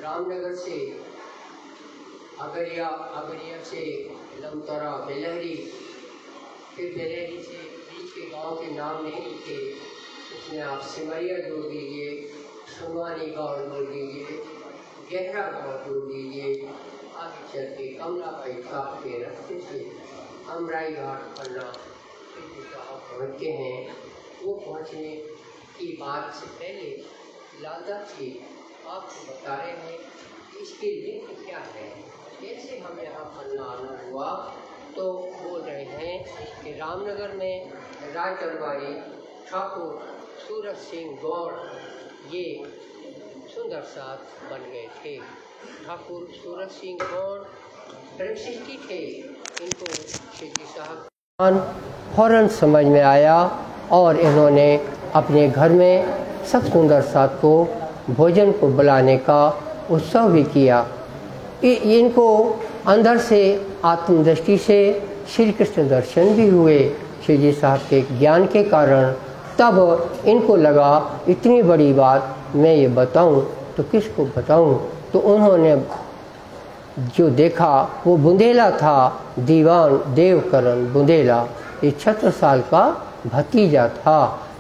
रामनगर से अगरिया, अगरिया से लमतरा बेलहरी, फिर बेलहरी से बीच के गांव के नाम नहीं लिखे, उसमें आप सिमरिया जोड़ दीजिए, सुनवानी गांव जोड़ दीजिए, गहरा गांव जोड़ दीजिए, आगे चल के कमलाबाई घाट के रास्ते से अमराई घाट पन्ना पहुँचते हैं। वो पहुँचने की बात से पहले लादा जी आपको बता रहे हैं कि इसकी लिंक क्या है, कैसे हमें यहाँ पन्ना आना हुआ। तो बोल रहे हैं कि रामनगर में राज दरबारी ठाकुर सूरत सिंह गौड़ ये सुंदर साथ बन गए थे। ठाकुर सूरत सिंह गौड़ ब्रह्मशिष्टी थे। इनको शेखी साहब फौरन समझ में आया और इन्होंने अपने घर में सब सुंदर साथ को भोजन को बुलाने का उत्सव भी किया। इनको अंदर से आत्मदृष्टि से श्री कृष्ण दर्शन भी हुए श्री जी साहब के ज्ञान के कारण। तब इनको लगा इतनी बड़ी बात मैं ये बताऊं तो किसको बताऊं। तो उन्होंने जो देखा वो बुंदेला था, दीवान देवकरण बुंदेला। ये छत्रसाल का भतीजा था।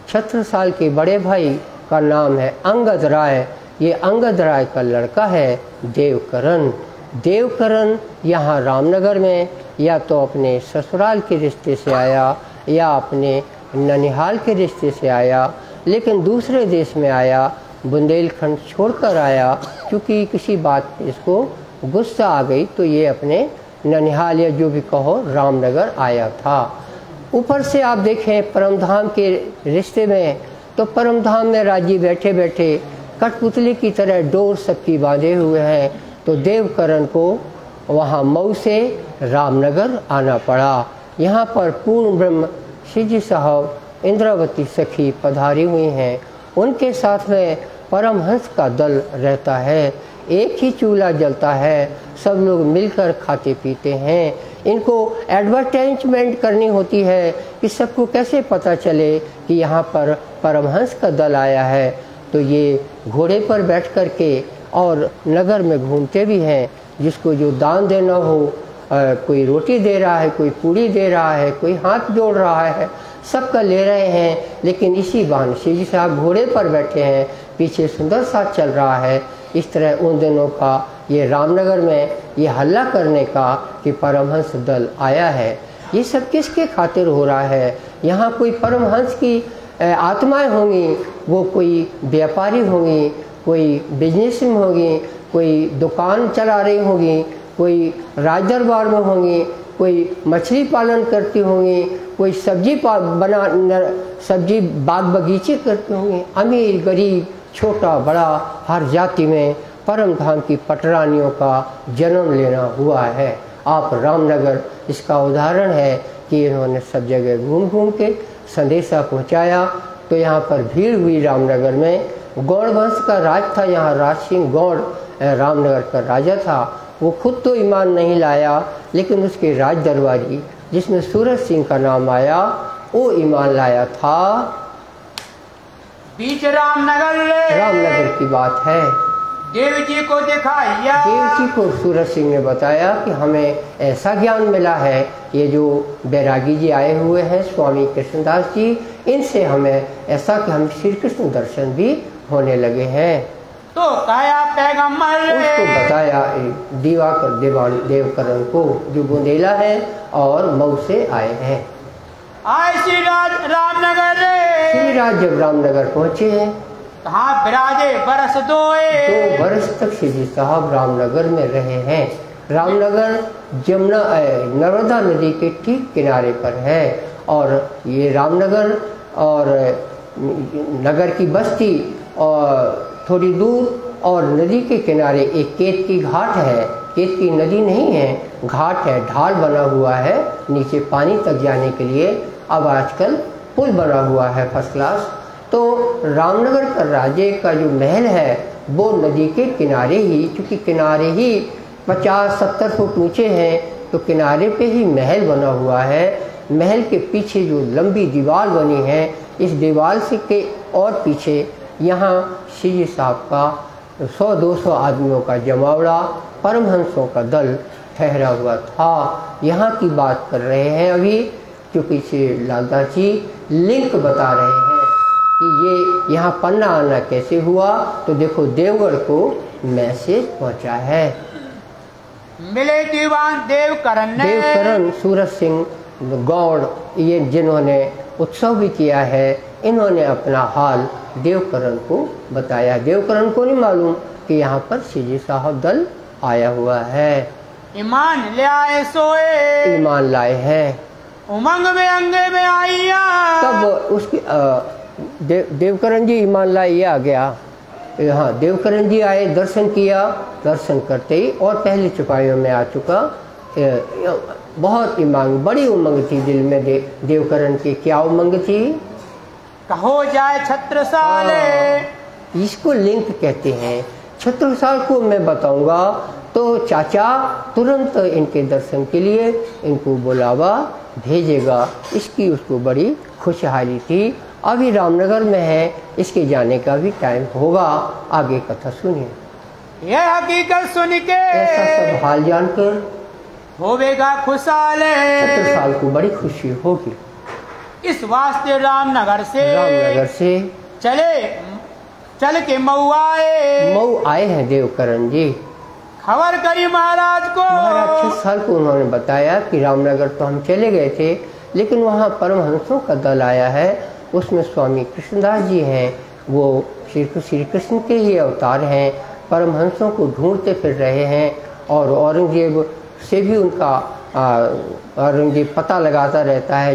छत्रसाल के बड़े भाई का नाम है अंगद राय। ये अंगद राय का लड़का है देवकरण। देवकरण यहाँ रामनगर में या तो अपने ससुराल के रिश्ते से आया या अपने ननिहाल के रिश्ते से आया, लेकिन दूसरे देश में आया, बुंदेलखंड छोड़कर आया। क्योंकि किसी बात पे इसको गुस्सा आ गई तो ये अपने ननिहाल या जो भी कहो रामनगर आया था। ऊपर से आप देखें परमधाम के रिश्ते में, तो परमधाम में राजी बैठे बैठे कठपुतली की तरह डोर सबकी बांधे हुए हैं। तो देवकरण को वहाँ मऊ से रामनगर आना पड़ा। यहाँ पर पूर्ण ब्रह्म श्री जी साहब इंद्रावती सखी पधारी हुई हैं। उनके साथ में परमहंस का दल रहता है। एक ही चूल्हा जलता है, सब लोग मिलकर खाते पीते हैं। इनको एडवर्टाइजमेंट करनी होती है कि सबको कैसे पता चले कि यहाँ पर परमहंस का दल आया है। तो ये घोड़े पर बैठ कर के और नगर में घूमते भी हैं। जिसको जो दान देना हो, कोई रोटी दे रहा है, कोई पूड़ी दे रहा है, कोई हाथ जोड़ रहा है, सबका ले रहे हैं। लेकिन इसी बहाने श्री जी साहब घोड़े पर बैठे हैं, पीछे सुंदर साथ चल रहा है। इस तरह उन दिनों का ये रामनगर में ये हल्ला करने का कि परमहंस दल आया है। ये सब किसके खातिर हो रहा है? यहाँ कोई परमहंस की आत्माएं होंगी, वो कोई व्यापारी होंगी, कोई बिजनेस में होंगी, कोई दुकान चला रही होंगी, कोई राज दरबार में होंगी, कोई मछली पालन करती होंगी, कोई सब्जी बाग बगीचे करती होंगी। अमीर गरीब छोटा बड़ा हर जाति में परमधाम की पटरानियों का जन्म लेना हुआ है। आप रामनगर इसका उदाहरण है कि इन्होंने सब जगह घूम घूम के संदेशा पहुंचाया। तो यहाँ पर भीड़ हुई रामनगर में। गौड़ वंश का राज था यहाँ, राज सिंह गौड़ रामनगर का राजा था। वो खुद तो ईमान नहीं लाया, लेकिन उसके राज दरबारी जिसमें सूरज सिंह का नाम आया वो ईमान लाया था। बीच रामनगर की बात है। देव जी को दिखाया, देव जी को सूरज सिंह ने बताया कि हमें ऐसा ज्ञान मिला है, ये जो बैरागी जी आए हुए हैं स्वामी कृष्णदास जी, इनसे हमें ऐसा कि हम श्री कृष्ण दर्शन भी होने लगे हैं। तो कहा पैगंबर, उसको बताया दिवाकर देवकरण को, जो बुंदेला है और मऊ से आए हैं। आए श्री रामनगर, श्री राज जब रामनगर पहुँचे हैं, कहाँ विराजे बरस 2 बरस तक श्री जी साहब रामनगर में रहे हैं। रामनगर जमुना नर्मदा नदी के ठीक किनारे पर है, और ये रामनगर और नगर की बस्ती और थोड़ी दूर और नदी के किनारे एक केत की घाट है। केत की नदी नहीं है, घाट है, ढाल बना हुआ है नीचे पानी तक जाने के लिए। अब आजकल पुल बना हुआ है फर्स्ट क्लास। तो रामनगर का राजे का जो महल है वो नदी के किनारे ही, क्योंकि किनारे ही 50-70 फुट ऊंचे हैं, तो किनारे पे ही महल बना हुआ है। महल के पीछे जो लंबी दीवार बनी है, इस दीवार से के और पीछे यहाँ श्री जी साहब का 100-200 आदमियों का जमावड़ा, परमहंसों का दल ठहरा हुआ था। यहाँ की बात कर रहे हैं अभी, क्योंकि श्री लालदास जी लिंक बता रहे हैं कि ये यहाँ पन्ना आना कैसे हुआ। तो देखो देवगढ़ को मैसेज पहुँचा है। मिले दीवान देवकरण सूरज सिंह गौड़, ये जिन्होंने उत्सव भी किया है, इन्होंने अपना हाल देवकरण को बताया। देवकरण को नहीं मालूम कि यहाँ पर श्री जी साहब दल आया हुआ है। ईमान ले आए सोए, ईमान लाए हैं, उमंग में अंगे में आइया। तब उसकी देवकरण जी ईमान लाए, ये आ गया। हाँ, देवकरण जी आए, दर्शन किया, दर्शन करते ही और पहले चुपाइयों में आ चुका। बहुत उमंग, बड़ी उमंग थी दिल में देवकरण की। क्या उमंग थी? कहो जाए छत्रसाल, इसको लिंक कहते हैं। छत्रसाल को मैं बताऊंगा तो चाचा तुरंत इनके दर्शन के लिए इनको बुलावा भेजेगा, इसकी उसको बड़ी खुशहाली थी। अभी रामनगर में है, इसके जाने का भी टाइम होगा। आगे कथा सुनिए। यह हकीकत सुन के ऐसा सब हाल जानकर होवेगा खुशहाल, छत्रसाल को बड़ी खुशी होगी। इस वास्ते रामनगर से चल के मऊ आए हैं देवकरण जी। खबर करी महाराज को। महाराज छत्रसाल को उन्होंने बताया कि रामनगर तो हम चले गए थे, लेकिन वहाँ परमहंसों का दल आया है, उसमें स्वामी कृष्णदास जी हैं, वो श्री कृष्ण के ही अवतार हैं, परमहंसों को ढूंढते फिर रहे हैं। और औरंगजेब से भी उनका औरंगजेब पता लगाता रहता है,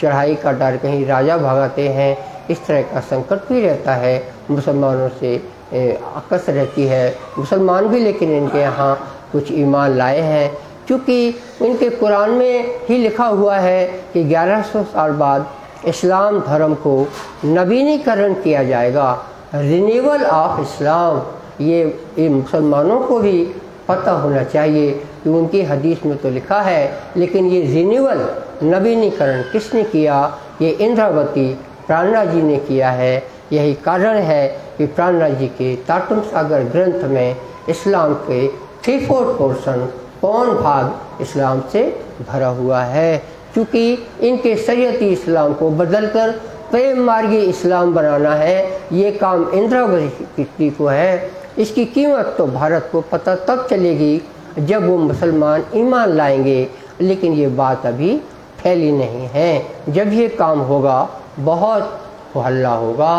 चढ़ाई का डर, कहीं राजा भगाते हैं, इस तरह का संकट भी रहता है। मुसलमानों से अकस रहती है मुसलमान भी, लेकिन इनके यहाँ कुछ ईमान लाए हैं, क्योंकि इनके कुरान में ही लिखा हुआ है कि 1100 साल बाद इस्लाम धर्म को नवीनीकरण किया जाएगा, रिन्यूअल ऑफ इस्लाम। ये मुसलमानों को भी पता होना चाहिए कि उनकी हदीस में तो लिखा है, लेकिन ये रिन्यूअल नवीनीकरण किसने किया? ये इंद्रावती प्राणनाथ जी ने किया है। यही कारण है कि प्राणनाथ जी के ताटुम सागर ग्रंथ में इस्लाम के 3/4 पोर्शन, पौन भाग इस्लाम से भरा हुआ है, क्योंकि इनके शरीयती इस्लाम को बदलकर प्रेम मार्गी इस्लाम बनाना है। ये काम इंद्रावती को है। इसकी कीमत तो भारत को पता तब चलेगी जब वो मुसलमान ईमान लाएंगे, लेकिन ये बात अभी फैली नहीं है। जब ये काम होगा बहुत हल्ला होगा।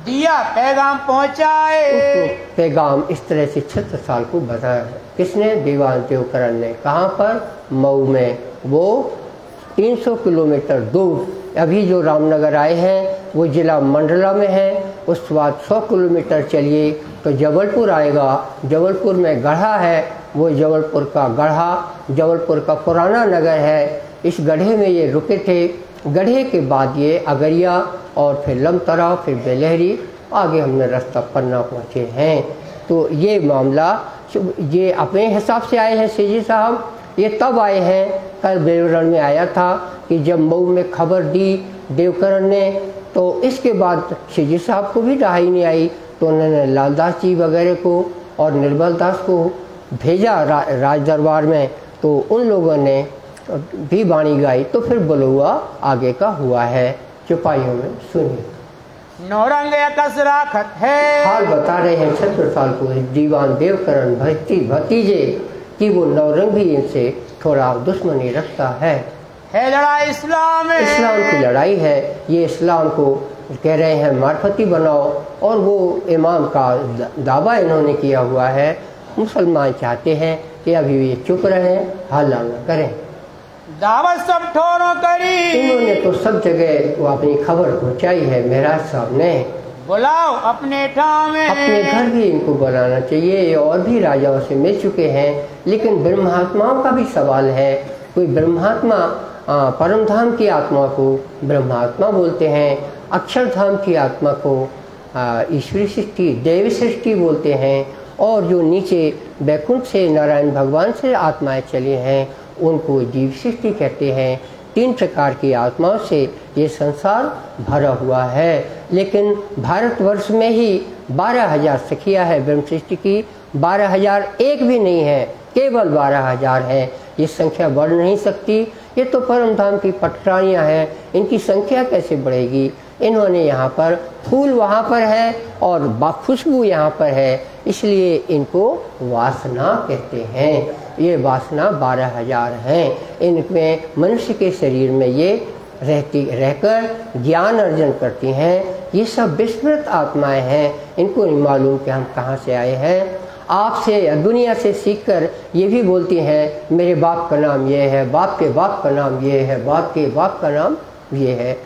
दिया पैगाम पहुंचाए, पैगाम इस तरह से छत्रसाल को बताया। किसने? दीवान देवकरण ने। कहाँ पर? मऊ में। वो 300 किलोमीटर दूर। अभी जो रामनगर आए हैं वो जिला मंडला में है। उस बाद 100 किलोमीटर चलिए तो जबलपुर आएगा। जबलपुर में गढ़ा है, वो जबलपुर का गढ़ा जबलपुर का पुराना नगर है। इस गढ़े में ये रुके थे गढ़े के बाद ये अगरिया और फिर लमतरा, फिर बेलहरी, आगे हमने रास्ता पन्ना पहुँचे हैं। तो ये मामला ये अपने हिसाब से आए हैं सीजी साहब। ये तब आए हैं, कल विवरण में आया था कि जब मऊ में खबर दी देवकरण ने, तो इसके बाद सीजी साहब को भी रहाई नहीं आई, तो उन्होंने लालदास जी वगैरह को और निर्मल दास को भेजा राज दरबार में, तो उन लोगों ने भी वाणी गाई। तो फिर बलुआ आगे का हुआ है, चौपाइयों में सुनिए। नौरंग एकस राखत है, हाल बता रहे हैं छत्रसाल को दीवान देवकरण भतीजे कि वो नौरंग भी इनसे थोड़ा दुश्मनी रखता है लड़ाई इस्लाम की लड़ाई है। ये इस्लाम को कह रहे हैं मार्फती बनाओ, और वो इमाम का दावा इन्होंने किया हुआ है। मुसलमान चाहते हैं कि अभी ये चुप रहें, हल्ला न करें। दावत सब ठोरों करी, इन्होंने तो सब जगह वो अपनी खबर पहुंचाई है। महाराज साहब ने बुलाओ अपने ठाम में, अपने घर भी इनको बुलाना चाहिए। ये और भी राजाओं से मिल चुके हैं, लेकिन ब्रह्मात्माओं का भी सवाल है। कोई ब्रह्मात्मा परम धाम की आत्मा को ब्रह्मात्मा बोलते हैं, अक्षरधाम की आत्मा को ईश्वरी सृष्टि, देवी सृष्टि बोलते हैं, और जो नीचे बैकुंठ से नारायण भगवान से आत्माएं चली हैं उनको जीव सृष्टि कहते हैं। 3 प्रकार की आत्माओं से ये संसार भरा हुआ है। लेकिन भारतवर्ष में ही 12,000 सखियाँ है ब्रह्म सृष्टि की, 12,001 भी नहीं है, केवल 12,000 है। ये संख्या बढ़ नहीं सकती। ये तो परम धाम की पटरानियाँ हैं, इनकी संख्या कैसे बढ़ेगी। इन्होंने यहाँ पर फूल वहाँ पर है और खुशबू यहाँ पर है, इसलिए इनको वासना कहते हैं। ये वासना 12,000 हैं। इनमें मनुष्य के शरीर में ये रहकर ज्ञान अर्जन करती हैं। ये सब विस्मृत आत्माएं हैं, इनको नहीं मालूम कि हम कहाँ से आए हैं। आपसे दुनिया से सीखकर ये भी बोलती हैं मेरे बाप का नाम ये है, बाप के बाप का नाम ये है, बाप के बाप का नाम ये है।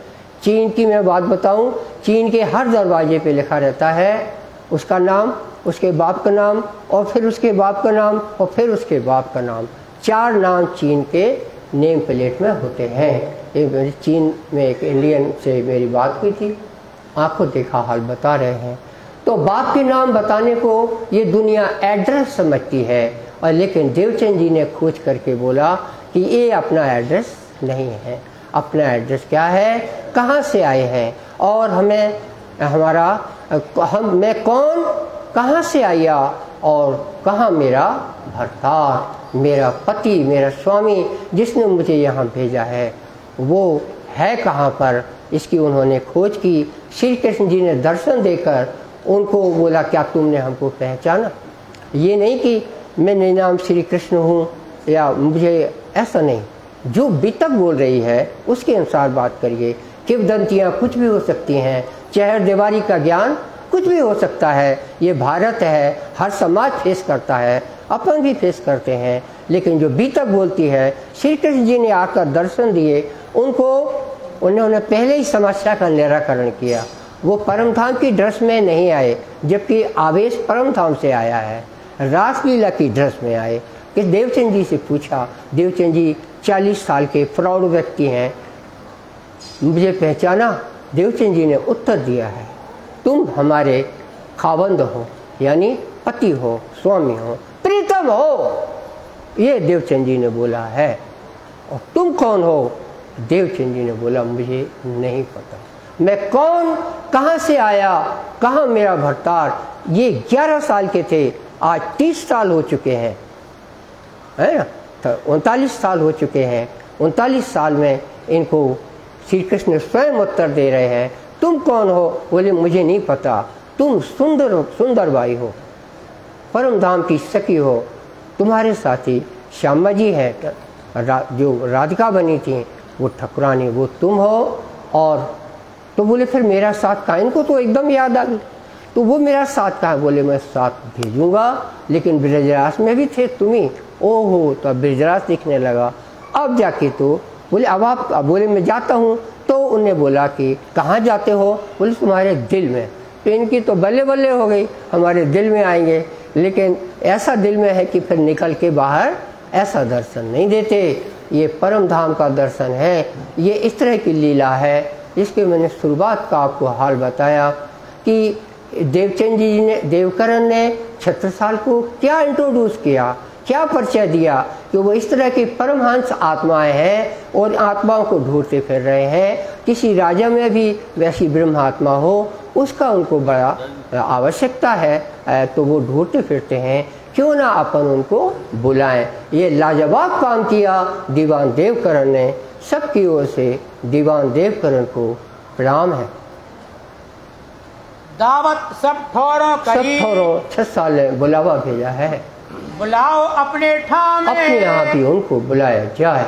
चीन की मैं बात बताऊं, चीन के हर दरवाजे पे लिखा रहता है उसका नाम, उसके बाप का नाम, और फिर उसके बाप का नाम, और फिर उसके बाप का नाम। 4 नाम चीन के नेम प्लेट में होते हैं। एक चीन में एक इंडियन से मेरी बात हुई थी, आंखों देखा हाल बता रहे हैं। तो बाप के नाम बताने को ये दुनिया एड्रेस समझती है, और लेकिन देवचंद जी ने खोज करके बोला कि ये अपना एड्रेस नहीं है। अपना एड्रेस क्या है, कहाँ से आए हैं, और हमें मैं कौन, कहाँ से आया, और कहाँ मेरा भरतार, मेरा पति, मेरा स्वामी जिसने मुझे यहाँ भेजा है वो है कहाँ पर। इसकी उन्होंने खोज की। श्री कृष्ण जी ने दर्शन देकर उनको बोला क्या तुमने हमको पहचाना। ये नहीं कि मैं नाम श्री कृष्ण हूँ या मुझे, ऐसा नहीं। जो बीतक बोल रही है उसके अनुसार बात करिए। किंवदंतियाँ कुछ भी हो सकती हैं, चहर दीवारी का ज्ञान कुछ भी हो सकता है। ये भारत है, हर समाज फेस करता है, अपन भी फेस करते हैं। लेकिन जो बीतक बोलती है, श्री कृष्ण जी ने आकर दर्शन दिए, उन्होंने पहले ही समस्या का निराकरण किया। वो परम धाम की ड्रेस में नहीं आए, जबकि आवेश परम धाम से आया है। रासलीला की ड्रेस में आए। कि देवचंद जी से पूछा, देवचंद जी 40 साल के प्रौढ़ व्यक्ति हैं, मुझे पहचाना। देवचंद जी ने उत्तर दिया है तुम हमारे खावंद हो, यानी पति हो, स्वामी हो, प्रीतम हो, ये देवचंद जी ने बोला है। और तुम कौन हो? देवचंद जी ने बोला मुझे नहीं पता, मैं कौन, कहाँ से आया, कहाँ मेरा भरतार। ये 11 साल के थे, आज 30 साल हो चुके हैं, है ना, तो 39 साल हो चुके हैं। 39 साल में इनको श्री कृष्ण स्वयं उत्तर दे रहे हैं तुम कौन हो? बोले मुझे नहीं पता, तुम सुंदर बाई हो, परम धाम की सखी हो, तुम्हारे साथी श्यामा जी है, जो राधिका बनी थी वो ठकुरानी, वो तुम हो। और तो बोले फिर मेरा साथ कहाँ? इनको तो एकदम याद आ गई। तो वो मेरा साथ कहाँ? बोले मैं साथ भेजूंगा, लेकिन ब्रजराज में भी थे तुम ही। ओहो, तो अब ब्रजराज दिखने लगा। अब जाके तो बोले अब आप, बोले मैं जाता हूँ। तो उन्हें बोला कि कहाँ जाते हो? बोले तुम्हारे दिल में। तो इनकी तो बल्ले बल्ले हो गई, हमारे दिल में आएंगे, लेकिन ऐसा दिल में है कि फिर निकल के बाहर ऐसा दर्शन नहीं देते। ये परम धाम का दर्शन है। ये इस तरह की लीला है जिसके मैंने शुरुआत का आपको हाल बताया कि देवचंद जी ने, देवकरण ने छत्रसाल को क्या इंट्रोड्यूस किया, क्या परिचय दिया कि वो इस तरह की परमहंस आत्माएं हैं और आत्माओं को ढूंढते फिर रहे हैं। किसी राजा में भी वैसी ब्रह्म आत्मा हो उसका उनको बड़ा आवश्यकता है, तो वो ढूंढते फिरते हैं, क्यों ना अपन उनको बुलाएं। ये लाजवाब काम किया दीवान देवकरण ने। सबकी ओर से दीवान देवकरण को प्रणाम है। दावत सब ठौरों सब करी, ठौरों 6 साल ने बुलावा भेजा है, बुलाओ अपने ठाम अपने यहाँ भी उनको बुलाया जाए।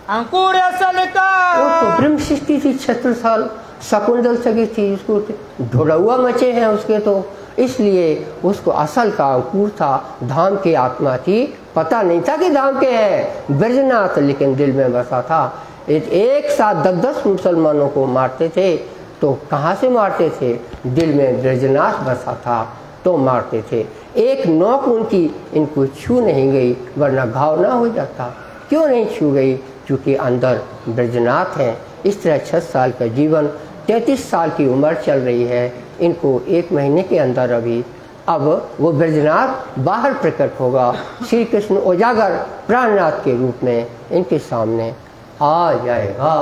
अंकुर असल का वो तो ब्रह्म सृष्टि थी, छत्रसाल शकुंतल सगी थी, उसको ढोड़ुआ मचे हैं उसके, तो इसलिए उसको असल का अंकुर था, धाम की आत्मा थी। पता नहीं था कि धाम के हैं ब्रजनाथ, लेकिन दिल में बसा था। एक साथ 10-10 मुसलमानों को मारते थे, तो कहाँ से मारते थे? दिल में ब्रजनाथ बसा था तो मारते थे। एक नोक उनकी इनको छू नहीं गई, वरना घाव ना हो जाता। क्यों नहीं छू गई? क्योंकि अंदर ब्रजनाथ हैं। इस तरह 6 साल का जीवन, 33 साल की उम्र चल रही है इनको। 1 महीने के अंदर अभी अब वो ब्रजनाथ बाहर प्रकट होगा। श्री कृष्ण उजागर प्राणनाथ के रूप में इनके सामने आ जाएगा।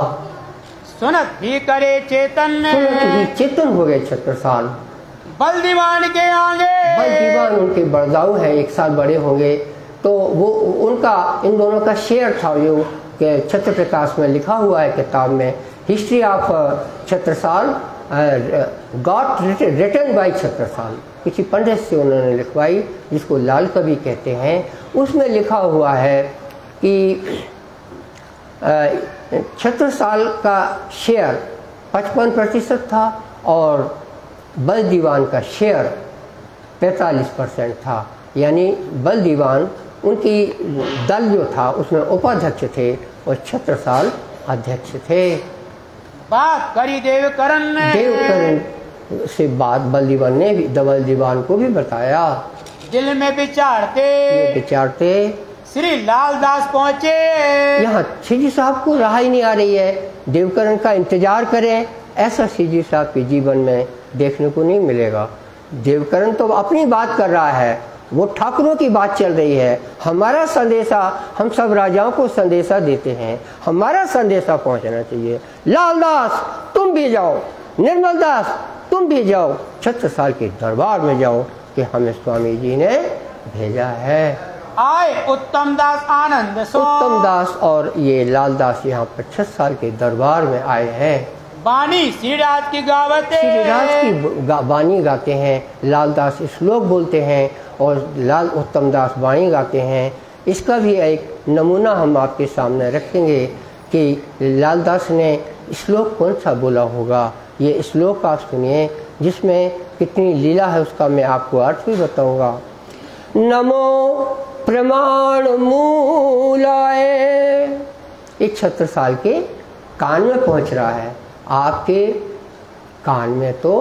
सुनत ही करे चेतन, सुनत ही चेतन हो गए छत्रसाल। बल दीवान के आगे, बल दीवान उनके बड़दाऊ हैं, 1 साल बड़े होंगे। तो वो उनका इन दोनों का शेयर था, जो कि छत्र प्रकाश में लिखा हुआ है किताब में, history of Chhatrasal got written by Chhatrasal, किसी पंडित से उन्होंने लिखवाई, जिसको लाल कवि कहते हैं। उसमें लिखा हुआ है कि छत्रसाल का शेयर 55% था और बल दीवान का शेयर 45% था। यानी बल दीवान उनकी दल जो था उसमें उपाध्यक्ष थे और छत्रसाल अध्यक्ष थे। बात करी देवकरण ने, देवकरण से बात बल दीवान ने भी बल दीवान को भी बताया। दिल में विचारते श्री लालदास पहुँचे। यहाँ सीजी साहब को राह ही नहीं आ रही है, देवकरण का इंतजार करें, ऐसा सीजी साहब के जीवन में देखने को नहीं मिलेगा। देवकरण तो अपनी बात कर रहा है, वो ठाकुरों की बात चल रही है। हमारा संदेशा, हम सब राजाओं को संदेशा देते हैं, हमारा संदेशा पहुंचना चाहिए। लालदास तुम भी जाओ, निर्मल दास तुम भी जाओ, छत्रसाल के दरबार में जाओ कि हमें स्वामी जी ने भेजा है। आए उत्तम दास आनंद सो, उत्तम दास और ये लालदास यहाँ पर 6 साल के दरबार में आए हैं। बानी श्रीराज की गावते, श्रीराज की बानी गाते हैं। लालदास श्लोक बोलते हैं और लाल उत्तम दास बाणी गाते हैं। इसका भी एक नमूना हम आपके सामने रखेंगे कि लालदास ने श्लोक कौन सा बोला होगा। ये श्लोक आप सुनिए, जिसमें कितनी लीला है उसका मैं आपको अर्थ भी बताऊंगा। नमो प्रमाण मूलाय, एक छत्रसाल के कान में पहुंच रहा है। आपके कान में तो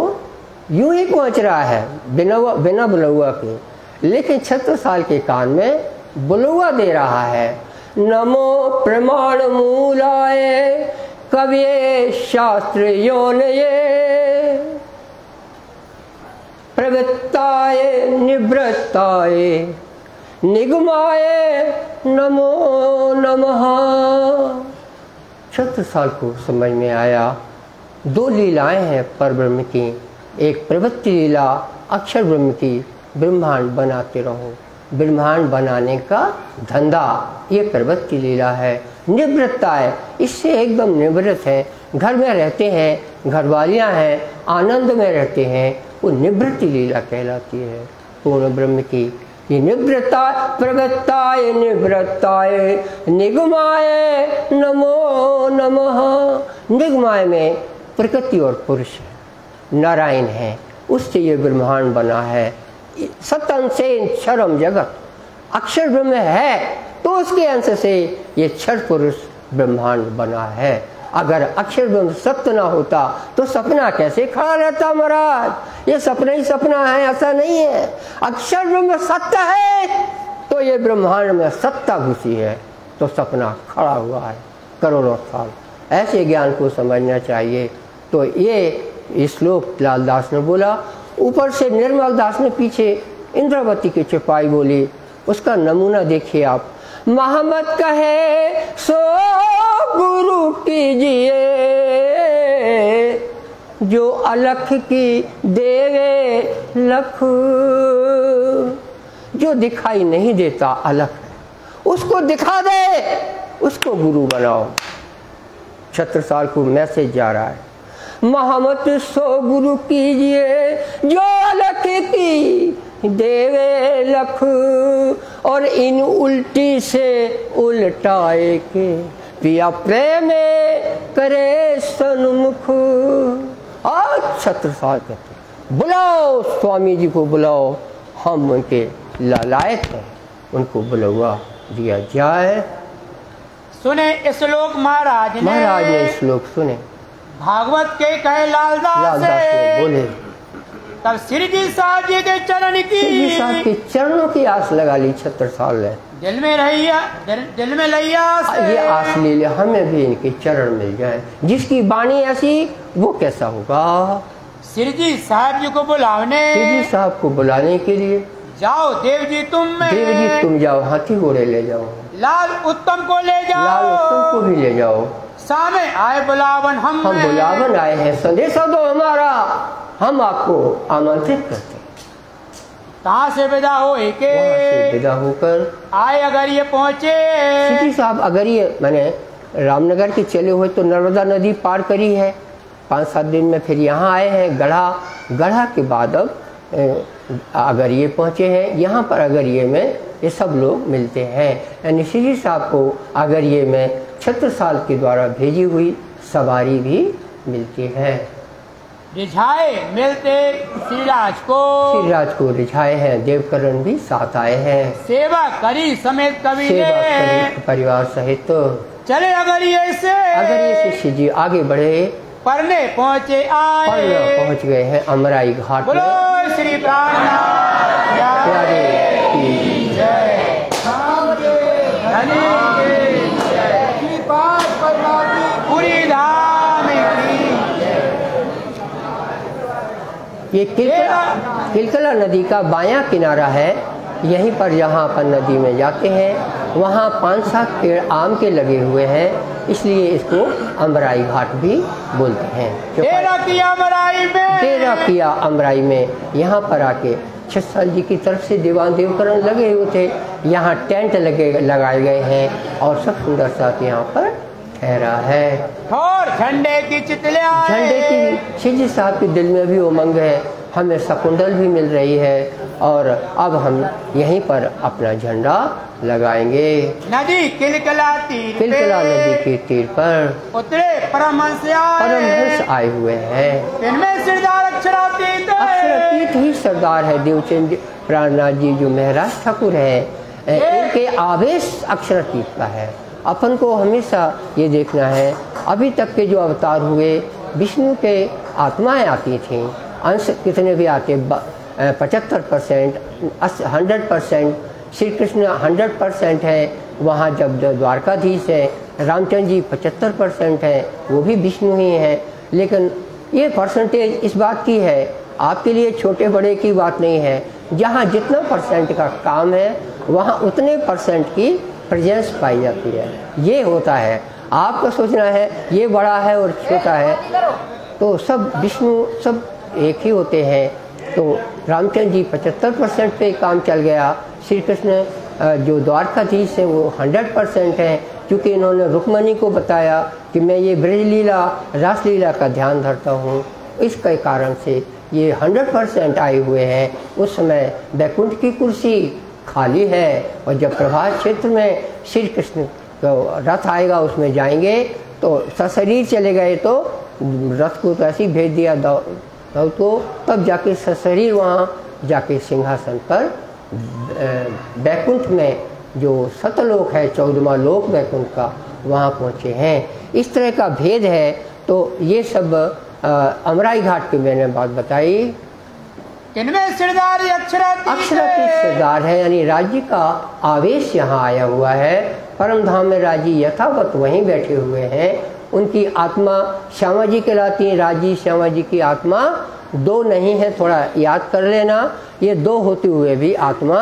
यूं ही पहुंच रहा है बिना बुलौआ के, लेकिन छत्रसाल के कान में बुलौआ दे रहा है। नमो प्रमाण मूलाय कवये शास्त्र योनये प्रवृत्ताय निवृत्ताय निगमाय नमो नमः। छत्रसाल को समझ में आया 2 लीलाएं हैं परब्रह्म की, एक प्रवृत्ति लीला अक्षर ब्रह्म की, ब्रह्मांड बनाते रहो, ब्रह्मांड बनाने का धंधा, ये प्रवृत्ति लीला है। निवृत्ता है, इससे एकदम निवृत्त है, घर में रहते हैं, घरवालियां हैं, आनंद में रहते हैं, वो निवृत्ति लीला कहलाती है पूर्ण ब्रह्म की। ये निवृत्ता प्रवृत्ताय निवृत्ताय निगमाय नमो नमः। निगमाय में प्रकृति और पुरुष है, नारायण है, उससे ये ब्रह्मांड बना है। सतन से क्षरम जगत, अक्षर ब्रह्म है तो उसके अंश से ये क्षर पुरुष ब्रह्मांड बना है। अगर अक्षर ब्रह्म सत्य ना होता तो सपना कैसे खड़ा रहता महाराज। ये सपना ही सपना है, ऐसा नहीं है। अक्षर ब्रह्म सत्य है तो ये ब्रह्मांड में सत्ता घुसी है। तो सपना खड़ा हुआ है करोड़ों साल। ऐसे ज्ञान को समझना चाहिए। तो ये श्लोक लालदास ने बोला। ऊपर से निर्मल दास ने पीछे इंद्रावती की चौपाई बोली, उसका नमूना देखिए आप। मोहम्मद कहे सो गुरु कीजिए, जो अलख की देवे लख। जो दिखाई नहीं देता अलख, उसको दिखा दे, उसको गुरु बनाओ। छत्रसाल को मैसेज जा रहा है, मोहम्मद सो गुरु कीजिए, जो अलख की देवे लख। और इन उल्टी से उल्टाए के, पिया प्रेम करे सन्मुख। आज छत्रसाल कहते बुलाओ स्वामी जी को बुलाओ, हम उनके लायक हैं, उनको बुलवा दिया जाए। सुने श्लोक महाराज ने श्लोक सुने। भागवत के कहे लालदास ने बोले। तब श्री जी साहब जी के चरण की, श्री जी साहब के चरणों की आस लगा ली छत्रसाल ने। दिल में लैया ये आस ले लिया, हमें भी इनके चरण मिल जाए। जिसकी वाणी ऐसी वो कैसा होगा। श्री जी साहब जी को बुलाने, श्री जी साहब को बुलाने के लिए जाओ देव जी तुम जाओ, हाथी घोड़े ले जाओ, लाल उत्तम को ले जाओ, लाल उत्तम को भी ले जाओ। सामने आए बुलावन, हम बुलावन आए हैं, संदेशा दो हमारा, हम आपको आमंत्रित करते हैं। कहाँ से विदा हो के विदा होकर आए अगरिये पहुँचे। श्री जी साहब अगरिये मैंने रामनगर के चले हुए तो नर्मदा नदी पार करी है 5-7 दिन में, फिर यहाँ आए हैं गढ़ा के बाद अब अगरिये पहुँचे हैं। यहाँ पर अगरिये में ये सब लोग मिलते हैं। यानी श्री जी साहब को अगरिये में छत्रसाल के द्वारा भेजी हुई सवारी भी मिलती है। रिझाए मिलते श्रीराज को रिझाए हैं, देवकरण भी साथ आए हैं। सेवा करी समेत कबीले, परिवार सहित तो चले अगरिये से श्री जी आगे बढ़े। परने पहुँचे आए, पहुँच गए हैं अमराई घाट। बोलो श्री प्राणनाथ प्यारे की जय, पूरी धाम की। ये किलकला नदी का बायां किनारा है। यहीं पर जहाँ पर नदी में जाते हैं वहाँ 5-7 पेड़ आम के लगे हुए हैं, इसलिए इसको अमराई घाट भी बोलते हैं। डेरा किया अमराई में यहाँ पर आके छत्रसाल जी की तरफ से दीवान देवकरण लगे हुए थे। यहाँ टेंट लगाए गए हैं और सब सुंदर साथ यहाँ पर ठहरा है। और झंडे की श्री जी साहब के दिल में भी उमंग है, हमें शकुंडल भी मिल रही है और अब हम यहीं पर अपना झंडा लगाएंगे। नदी किलकला नदी के तीर पर उतरे परमहंस आए हुए हैं। इनमें सरदार अक्षरातीत ही सरदार है देवचंद प्राणनाथ जी जो महाराज ठाकुर है, इनके आवेश अक्षरातीत का है। अपन को हमेशा ये देखना है, अभी तक के जो अवतार हुए विष्णु के आत्माएं आती थी, अंश कितने भी आते 75%, 100%, श्री कृष्ण 100% है। वहाँ जब द्वारकाधीश है, रामचंद्र जी 75% है, वो भी विष्णु ही है। लेकिन ये परसेंटेज इस बात की है, आपके लिए छोटे बड़े की बात नहीं है। जहाँ जितना % का काम है वहाँ उतने % की प्रेजेंस पाई जाती है। ये होता है, आपको सोचना है ये बड़ा है और छोटा है, तो सब विष्णु सब एक ही होते हैं। तो रामचंद्र जी 75% पे काम चल गया। श्री कृष्ण जो द्वारकाधीश है वो 100% है, क्योंकि इन्होंने रुक्मणी को बताया कि मैं ये ब्रजलीला रासलीला का ध्यान धरता हूँ। इसके कारण से ये 100% आए हुए हैं। उस समय बैकुंठ की कुर्सी खाली है और जब प्रभात क्षेत्र में श्री कृष्ण का रथ आएगा उसमें जाएंगे, तो सशरीर चले गए तो रथ को तो ऐसे ही भेज दिया तो तब जाके सशरीर वहाँ जाके सिंहासन पर बैकुंठ में जो सतलोक है 14वां लोक बैकुंठ का, वहाँ पहुँचे हैं। इस तरह का भेद है। तो ये सब अमराई घाट की मैंने बात बताई। इनमें सरदार अक्षरातीत सरदार है, यानी राज्य का आवेश यहाँ आया हुआ है। परम धाम में राजी यथावत वहीं बैठे हुए हैं। उनकी आत्मा श्यामा जी कहलाती है। राजी श्यामा जी की आत्मा दो नहीं है, थोड़ा याद कर लेना। ये दो होते हुए भी आत्मा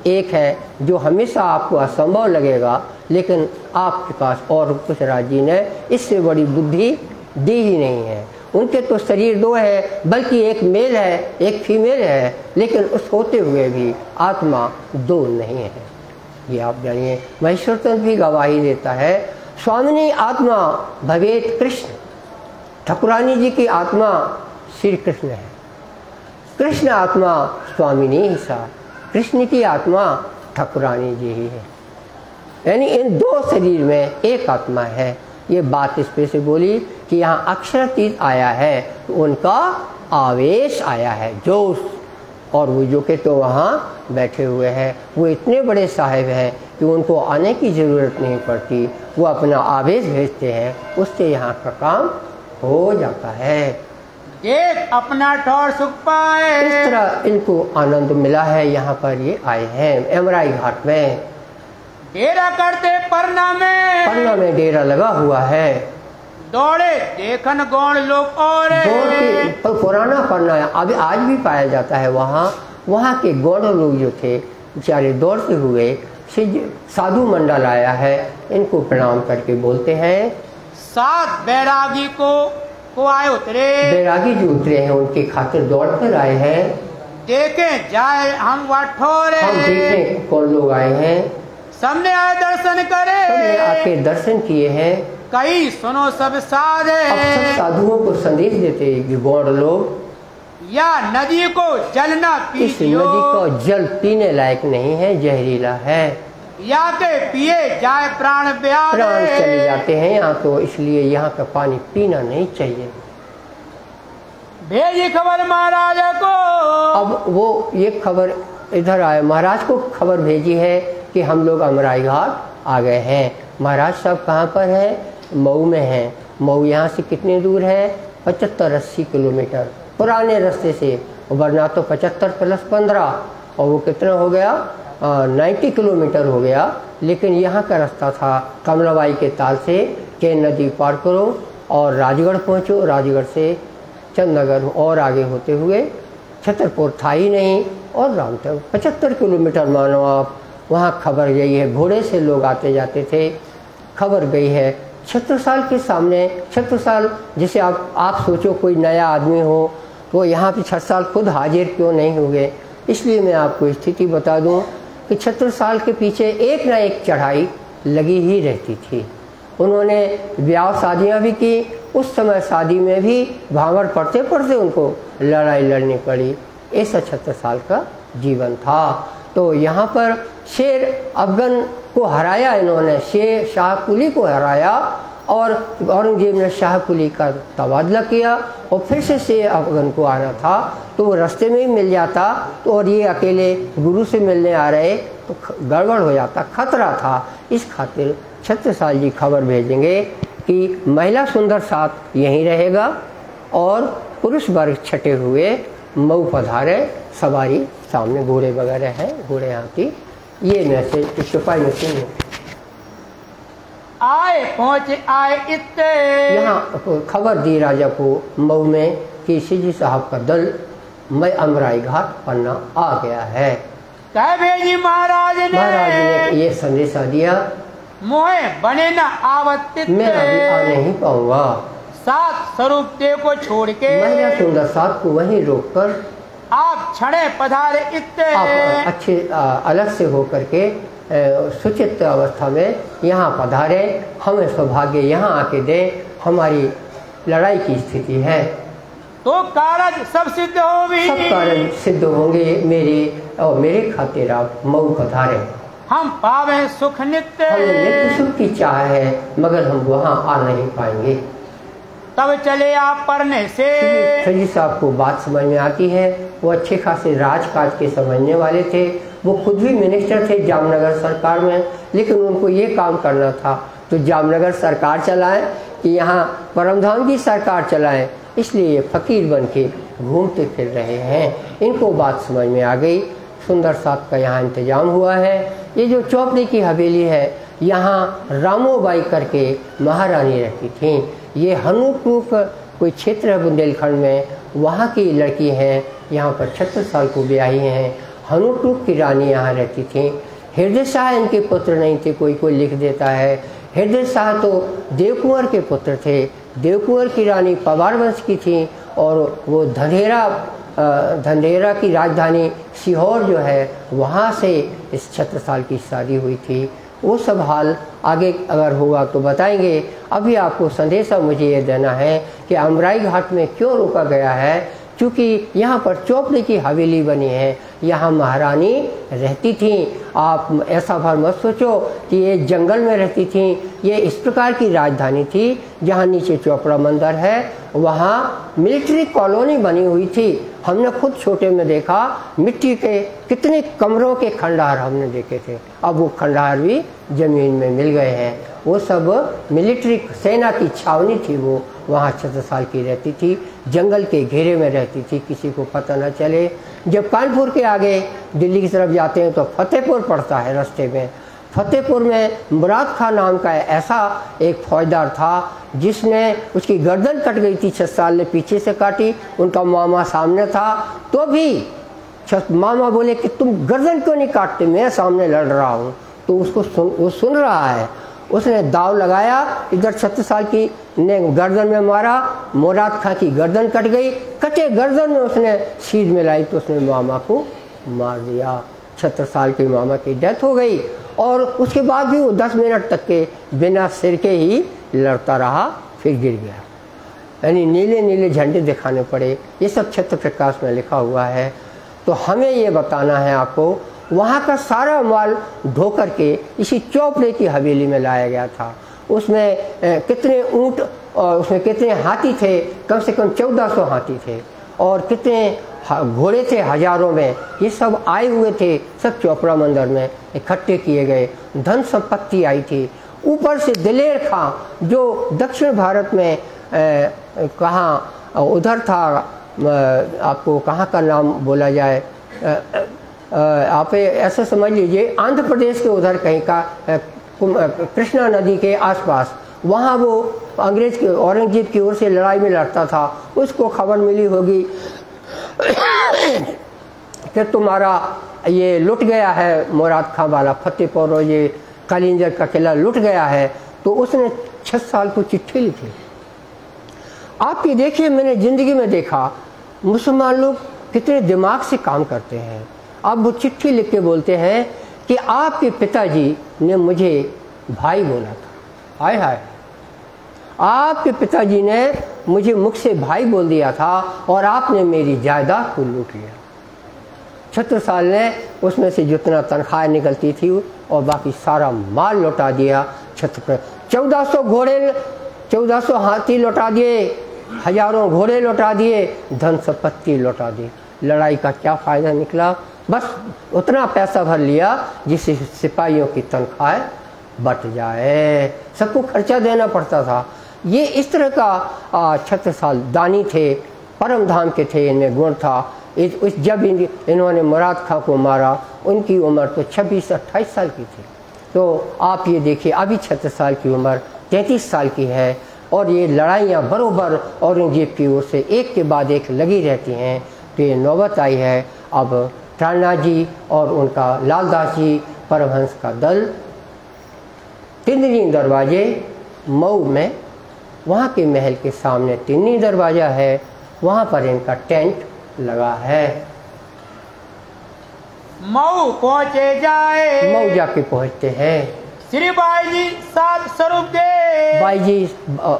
एक है, जो हमेशा आपको असंभव लगेगा, लेकिन आपके पास और कुछ राजी ने इससे बड़ी बुद्धि दी ही नहीं है। उनके तो शरीर दो है, बल्कि एक मेल है एक फीमेल है, लेकिन उस होते हुए भी आत्मा दो नहीं है। ये आप जानिए। महेश्वर तंत्र भी गवाही देता है, स्वामिनी आत्मा भवेत कृष्ण। ठाकुरानी जी की आत्मा श्री कृष्ण है, कृष्ण आत्मा स्वामिनी ही सा, कृष्ण की आत्मा ठाकुरानी जी ही है। यानी इन दो शरीर में एक आत्मा है। ये बात इस पे से बोली कि यहाँ अक्षरातीत आया है तो उनका आवेश आया है, जोश। और वो जो के तो वहाँ बैठे हुए हैं, वो इतने बड़े साहिब हैं कि उनको आने की ज़रूरत नहीं पड़ती, वो अपना आवेश भेजते हैं, उससे यहाँ का काम हो जाता है। एक अपना ठौर सुख पाए। इस तरह इनको आनंद मिला है। यहाँ पर ये आए हैं एमराई घाट में। डेरा करते पन्ना में डेरा लगा हुआ है। दौड़े देखन गौण लोग और पुराना पन्ना है, अभी आज भी पाया जाता है। वहाँ के गौड़ लोग जो थे बेचारे दौड़ते हुए साधु मंडल आया है, इनको प्रणाम करके बोलते हैं। सात बैरागी को आए उतरे। बैरागी जो उतरे हैं उनकी खातिर दौड़ कर आए हैं। देखे जाए हम वाठोरे। हम देखें कौन लोग आए हैं। सबने आए दर्शन करे। सबने आके दर्शन किए हैं। कई सुनो सब साधे। अब सब साधुओं को संदेश देते कि गौड़ लोग या नदी को जल न इस पीजियो। नदी का जल पीने लायक नहीं है, जहरीला है। या के पिए जाए प्राण ब्याह। प्राण चले जाते हैं यहाँ, तो इसलिए यहाँ का पानी पीना नहीं चाहिए। भेजी खबर महाराज को। अब वो ये खबर इधर आए, महाराज को खबर भेजी है कि हम लोग अमराई घाट आ गए हैं। महाराज साहब कहाँ पर है? मऊ में है। मऊ यहाँ से कितने दूर है? 75-80 किलोमीटर पुराने रास्ते से, वरना तो 75 + 15 और वो कितना हो गया 90 किलोमीटर हो गया। लेकिन यहाँ का रास्ता था कमलाबाई के ताल से केन नदी पार करो और राजगढ़ पहुँचो, राजगढ़ से चंदनगर और आगे होते हुए छतरपुर था ही नहीं, और रामतक 75 किलोमीटर मानो आप। वहाँ खबर गई है, घोड़े से लोग आते जाते थे। खबर गई है छत्रसाल के सामने। छत्रसाल जैसे आप सोचो कोई नया आदमी हो तो यहाँ पे छत्रसाल खुद हाजिर क्यों नहीं हुए। इसलिए मैं आपको स्थिति बता दूं कि छत्रसाल के पीछे एक ना एक चढ़ाई लगी ही रहती थी। उन्होंने ब्याह शादियाँ भी की। उस समय शादी में भी भांगड़ पड़ते पड़ते उनको लड़ाई लड़नी पड़ी। ऐसा छत्रसाल का जीवन था। तो यहाँ पर शेर अफगन को हराया इन्होंने, शेर शाहकुली को हराया और औरंगजेब ने शाहकुली का तबादला किया और फिर से शेर अफगन को आना था तो वो रास्ते में ही मिल जाता। तो और ये अकेले गुरु से मिलने आ रहे तो गड़बड़ हो जाता, खतरा था। इस खातिर छत्रसाल जी खबर भेजेंगे कि महिला सुंदर साथ यहीं रहेगा और पुरुष वर्ग छटे हुए मऊ पधारे। सवारी सामने घोड़े वगैरह हैं, घोड़े हाथी। ये मैसेज सिपाही में सुनिए। आए पहुँचे आए इतने। यहाँ खबर दी राजा को मऊ में कि सिजी साहब का दल मैं अमराई घाट पन्ना आ गया है। कह भेजी महाराज ने ये संदेशा दिया, मोहे बने न आवतित। मैं अभी आ नहीं पाऊंगा। सात स्वरूप देव को छोड़ के महिला सुंदर साथ को वहीं रोक कर आप छड़े पधारे इतने। आप अच्छे अलग से हो करके सुचित अवस्था में यहाँ पधारे। हमें सौभाग्य यहाँ आके दे, हमारी लड़ाई की स्थिति है तो कारज सब सिद्ध हो भी। सब कारज सिद्ध होंगे मेरे खातिर आप मऊ पधारे। हम पावे सुख नित्य। हमें नित्य सुख की चाह है, मगर हम वहाँ आ नहीं पाएंगे। तब चले आप पढ़ने से। सजी साहब को बात समझ में आती है। वो अच्छे खासे राजकाज के समझने वाले थे। वो खुद भी मिनिस्टर थे जामनगर सरकार में, लेकिन उनको ये काम करना था तो जामनगर सरकार चलाएं कि यहाँ परमधाम की सरकार चलाएं। इसलिए ये फकीर बन के घूमते फिर रहे हैं। इनको बात समझ में आ गई। सुंदर साथ का यहाँ इंतजाम हुआ है। ये जो चौपड़ी की हवेली है यहाँ रामोबाई करके महारानी रहती थीं। ये हनूटूक कोई क्षेत्र है बुंदेलखंड में, वहाँ की लड़की हैं। यहाँ पर 36 साल को ब्याही हैं। हनूटूक की रानी यहाँ रहती थीं। हृदय शाह इनके पुत्र नहीं थे, कोई कोई लिख देता है। हृदय शाह तो देवकुंवर के पुत्र थे। देवकुंवर की रानी पवार वंश की थी और वो धंधेरा की राजधानी सीहोर जो है वहाँ से इस छत्रसाल की शादी हुई थी। वो सब हाल आगे अगर होगा तो बताएंगे। अभी आपको संदेशा मुझे ये देना है कि अमराई घाट में क्यों रोका गया है, क्योंकि यहाँ पर चौपड़े की हवेली बनी है, यहाँ महारानी रहती थी। आप ऐसा भर मत सोचो कि ये जंगल में रहती थी। ये इस प्रकार की राजधानी थी जहाँ नीचे चौपड़ा मंदिर है, वहाँ मिलिट्री कॉलोनी बनी हुई थी। हमने खुद छोटे में देखा, मिट्टी के कितने कमरों के खंडहर हमने देखे थे। अब वो खंडहर भी जमीन में मिल गए हैं। वो सब मिलिट्री सेना की छावनी थी। वो वहाँ 36 साल की रहती थी, जंगल के घेरे में रहती थी, किसी को पता न चले। जब कानपुर के आगे दिल्ली की तरफ जाते हैं तो फतेहपुर पड़ता है रास्ते में। फतेहपुर में मुराद खां नाम का ऐसा एक फौजदार था जिसने उसकी गर्दन कट गई थी। 6 साल ने पीछे से काटी, उनका मामा सामने था तो भी मामा बोले कि तुम गर्दन क्यों नहीं काटते, मैं सामने लड़ रहा हूँ। तो उसको वो सुन रहा है। उसने दाव लगाया, इधर 36 साल की ने गर्दन में मारा, मुराद खां की गर्दन कट गई। कटे गर्दन में उसने सीध मिलाई तो उसने मामा को मार दिया। 36 साल के मामा की डेथ हो गई और उसके बाद भी वो 10 मिनट तक के बिना सिर के ही लड़ता रहा, फिर गिर गया। यानी नीले नीले झंडे दिखाने पड़े। ये सब छत्र प्रकाश में लिखा हुआ है। तो हमें ये बताना है आपको, वहाँ का सारा माल ढो करके इसी चौपड़े की हवेली में लाया गया था। उसमें कितने ऊँट और उसमें कितने हाथी थे, कम से कम 1400 हाथी थे और कितने घोड़े थे हजारों में। ये सब आए हुए थे, सब चौपड़ा मंदिर में इकट्ठे किए गए। धन संपत्ति आई थी। ऊपर से दिलेर खां जो दक्षिण भारत में कहाँ उधर था, आपको कहाँ का नाम बोला जाए, आप ऐसा समझ लीजिए आंध्र प्रदेश के उधर कहीं का, कृष्णा नदी के आसपास, वहाँ वो अंग्रेज के औरंगजेब की ओर से लड़ाई में लड़ता था। उसको खबर मिली होगी कि तुम्हारा ये लुट गया है, मुराद खां वाला फतेहपुर और ये कालिंजर का किला लुट गया है। तो उसने 6 साल को चिट्ठी लिखी। आप ये देखिए, मैंने ज़िंदगी में देखा मुसलमान लोग कितने दिमाग से काम करते हैं। अब वो चिट्ठी लिख के बोलते हैं कि आपके पिताजी ने मुझे भाई बोला था। हाय हाय, आपके पिताजी ने मुझे मुख से भाई बोल दिया था और आपने मेरी जायदाद को लूट लिया। 36 साल ने उसमें से जितना तनख्वाह निकलती थी और बाकी सारा माल लौटा दिया। 1400 घोड़े, 1400 हाथी लौटा दिए, हजारों घोड़े लौटा दिए, धन संपत्ति लौटा दी। लड़ाई का क्या फ़ायदा निकला? बस उतना पैसा भर लिया जिससे सिपाहियों की तनख्वाह बट जाए। सबको खर्चा देना पड़ता था। ये इस तरह का 36 साल दानी थे, परम धाम के थे, इनमें गुण था। जब इन्होंने मुराद खां को मारा उनकी उम्र तो 26-28 साल की थी। तो आप ये देखिए, अभी 36 साल की उम्र 33 साल की है और ये लड़ाइयाँ बरोबर औरंगजेब की ओर से एक के बाद एक लगी रहती हैं। तो ये नौबत आई है अब प्राणनाथ जी और उनका लालदास जी परमहंस का दल तिन्नी दरवाजे मऊ में, वहाँ के महल के सामने तिन्नी दरवाज़ा है, वहाँ पर इनका टेंट लगा है। मऊ पहुँचे जाए, मऊ जाके पहुँचते हैं। श्री बाई जी सात स्वरूप दे, बाई जी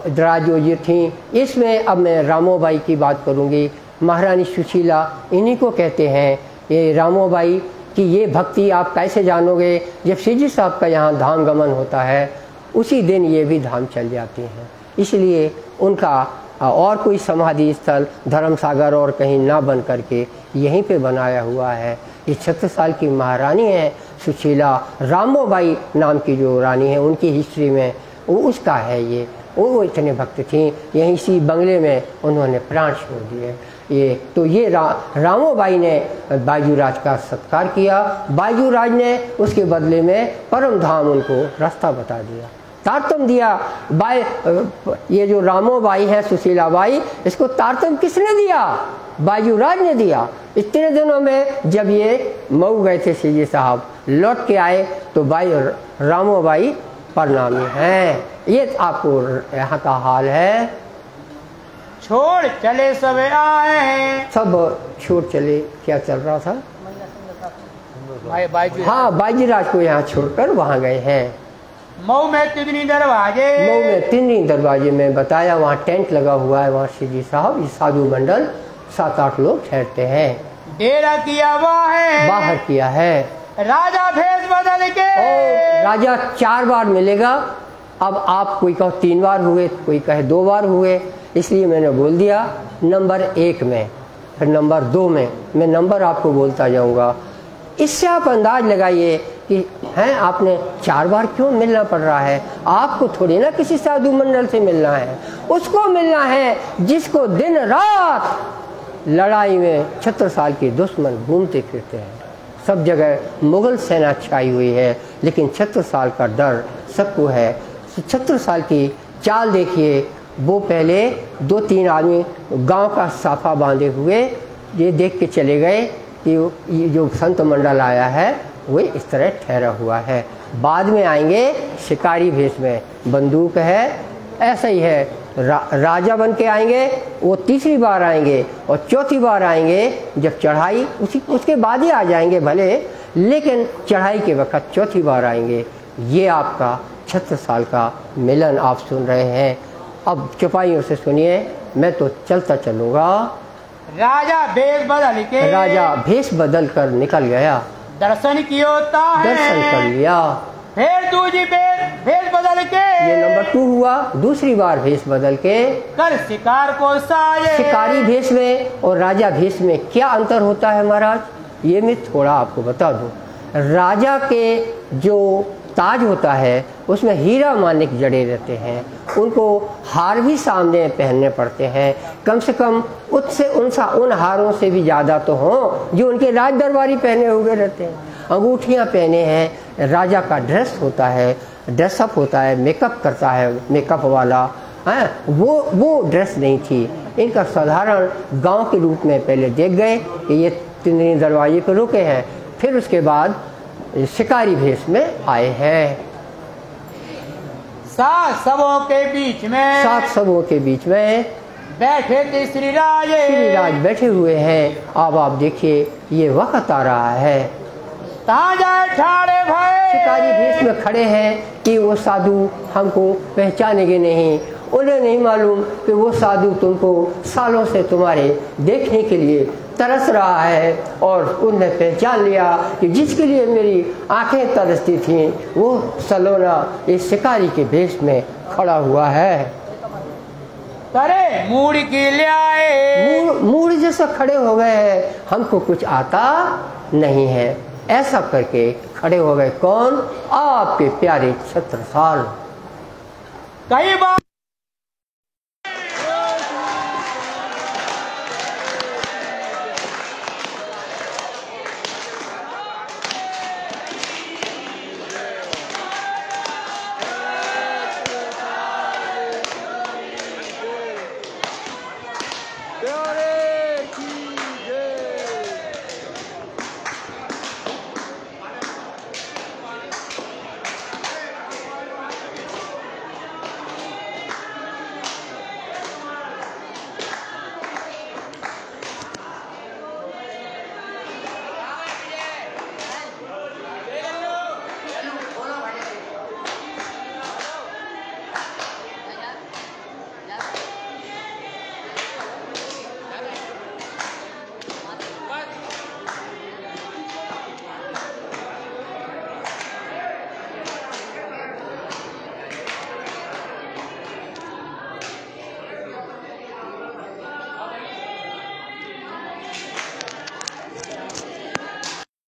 दराजो जी थी। इसमें अब मैं रामोबाई की बात करूँगी। महारानी सुशीला इन्हीं को कहते हैं। ये रामोबाई की ये भक्ति आप कैसे जानोगे? जब सीजी साहब का यहाँ धाम गमन होता है उसी दिन ये भी धाम चल जाती हैं। इसलिए उनका और कोई समाधि स्थल धर्मसागर और कहीं ना बन करके यहीं पे बनाया हुआ है। ये 36 साल की महारानी है सुशीला। रामोबाई नाम की जो रानी है उनकी हिस्ट्री में वो उसका है ये। वो इतने भक्त थी, यहीं इसी बंगले में उन्होंने प्राण छोड़ दिए। ये तो ये रामोबाई ने बायजूराज का सत्कार किया। बायजूराज ने उसके बदले में परम धाम उनको रास्ता बता दिया, तारतम दिया। ये जो रामोबाई है, सुशीलाबाई, इसको तारतम किसने दिया? बायजूराज ने दिया। इतने दिनों में जब ये मऊ गए थे सीजी साहब, लौट के आए तो रामोबाई परिणामी हैं। ये आपको यहाँ का हाल है। छोड़ चले सब आए, सब छोड़ चले। क्या चल रहा था? हाँ, बायजूराज को यहाँ छोड़कर वहाँ गए हैं। मऊ में तितनी दरवाजे, मऊ में तितनी दरवाजे में बताया, वहाँ टेंट लगा हुआ है। वहाँ सीजी साहब, ये साधु मंडल 7-8 लोग ठहरते हैं। डेरा किया है, बाहर किया है। राजा भेष बदल के, और राजा 4 बार मिलेगा। अब आप कोई कहो 3 बार हुए, कोई कहे 2 बार हुए, इसलिए मैंने बोल दिया नंबर 1 में, फिर नंबर 2 में। मैं नंबर आपको बोलता जाऊंगा। इससे आप अंदाज लगाइए कि हैं आपने 4 बार क्यों मिलना पड़ रहा है। आपको थोड़ी ना किसी साधु मंडल से मिलना है, उसको मिलना है जिसको दिन रात लड़ाई में छत्रसाल के दुश्मन घूमते फिरते हैं। सब जगह मुगल सेना छाई हुई है, लेकिन छत्रसाल का डर सबको है। छत्रसाल की चाल देखिए, वो पहले 2-3 आदमी गांव का साफा बांधे हुए ये देख के चले गए कि ये जो संत मंडल आया है वो इस तरह ठहरा हुआ है। बाद में आएंगे शिकारी भेष में, बंदूक है, ऐसा ही है। राजा बन के आएंगे, वो 3री बार आएंगे और 4थी बार आएंगे जब चढ़ाई, उसके बाद ही आ जाएंगे भले, लेकिन चढ़ाई के वक्त 4थी बार आएंगे। ये आपका छत्रसाल का मिलन आप सुन रहे हैं। अब चौपाइयों से सुनिए, मैं तो चलता चलूँगा। राजा भेष बदल के, राजा भेष बदल कर निकल गया। दर्शन कियोता है, दर्शन कर लिया। फिर दूजी भेष बदल के, ये नंबर 2 हुआ। दूसरी बार भेष बदल के कर शिकार को साजे। शिकारी भेष में और राजा भेष में क्या अंतर होता है महाराज, ये मैं थोड़ा आपको बता दूं। राजा के जो ताज होता है उसमें हीरा मानिक जड़े रहते हैं, उनको हार भी सामने पहनने पड़ते हैं। कम से कम उन हारों से भी ज़्यादा तो हों जो उनके राज दरबारी पहने हुए रहते हैं। अंगूठियाँ पहने हैं, राजा का ड्रेस होता है, ड्रेसअप होता है, मेकअप करता है, मेकअप वाला है, वो ड्रेस नहीं थी। इनका साधारण गांव के रूप में पहले देख गए कि ये तितनी दरवाजे पर रुके हैं, फिर उसके बाद शिकारी भेष में आए हैं। 7 सबों के बीच में, 7 सबों के बीच में बैठे थे श्री राज बैठे हुए हैं। अब आप देखिए ये वक्त आ रहा है, जाए ठाड़े भय, शिकारी भेष में खड़े हैं कि वो साधु हमको पहचानेंगे नहीं। उन्हें नहीं मालूम कि वो साधु तुमको सालों से तुम्हारे देखने के लिए तरस रहा है, और उन्हें पहचान लिया कि जिसके लिए मेरी आंखें तरसती थीं वो सलोना इस शिकारी के भेष में खड़ा हुआ है। करे मूड़ की लियाए, मूड़ जैसा खड़े हो गए हैं, हमको कुछ आता नहीं है, ऐसा करके खड़े हो गए। कौन? आपके प्यारे छत्रसाल। कई बार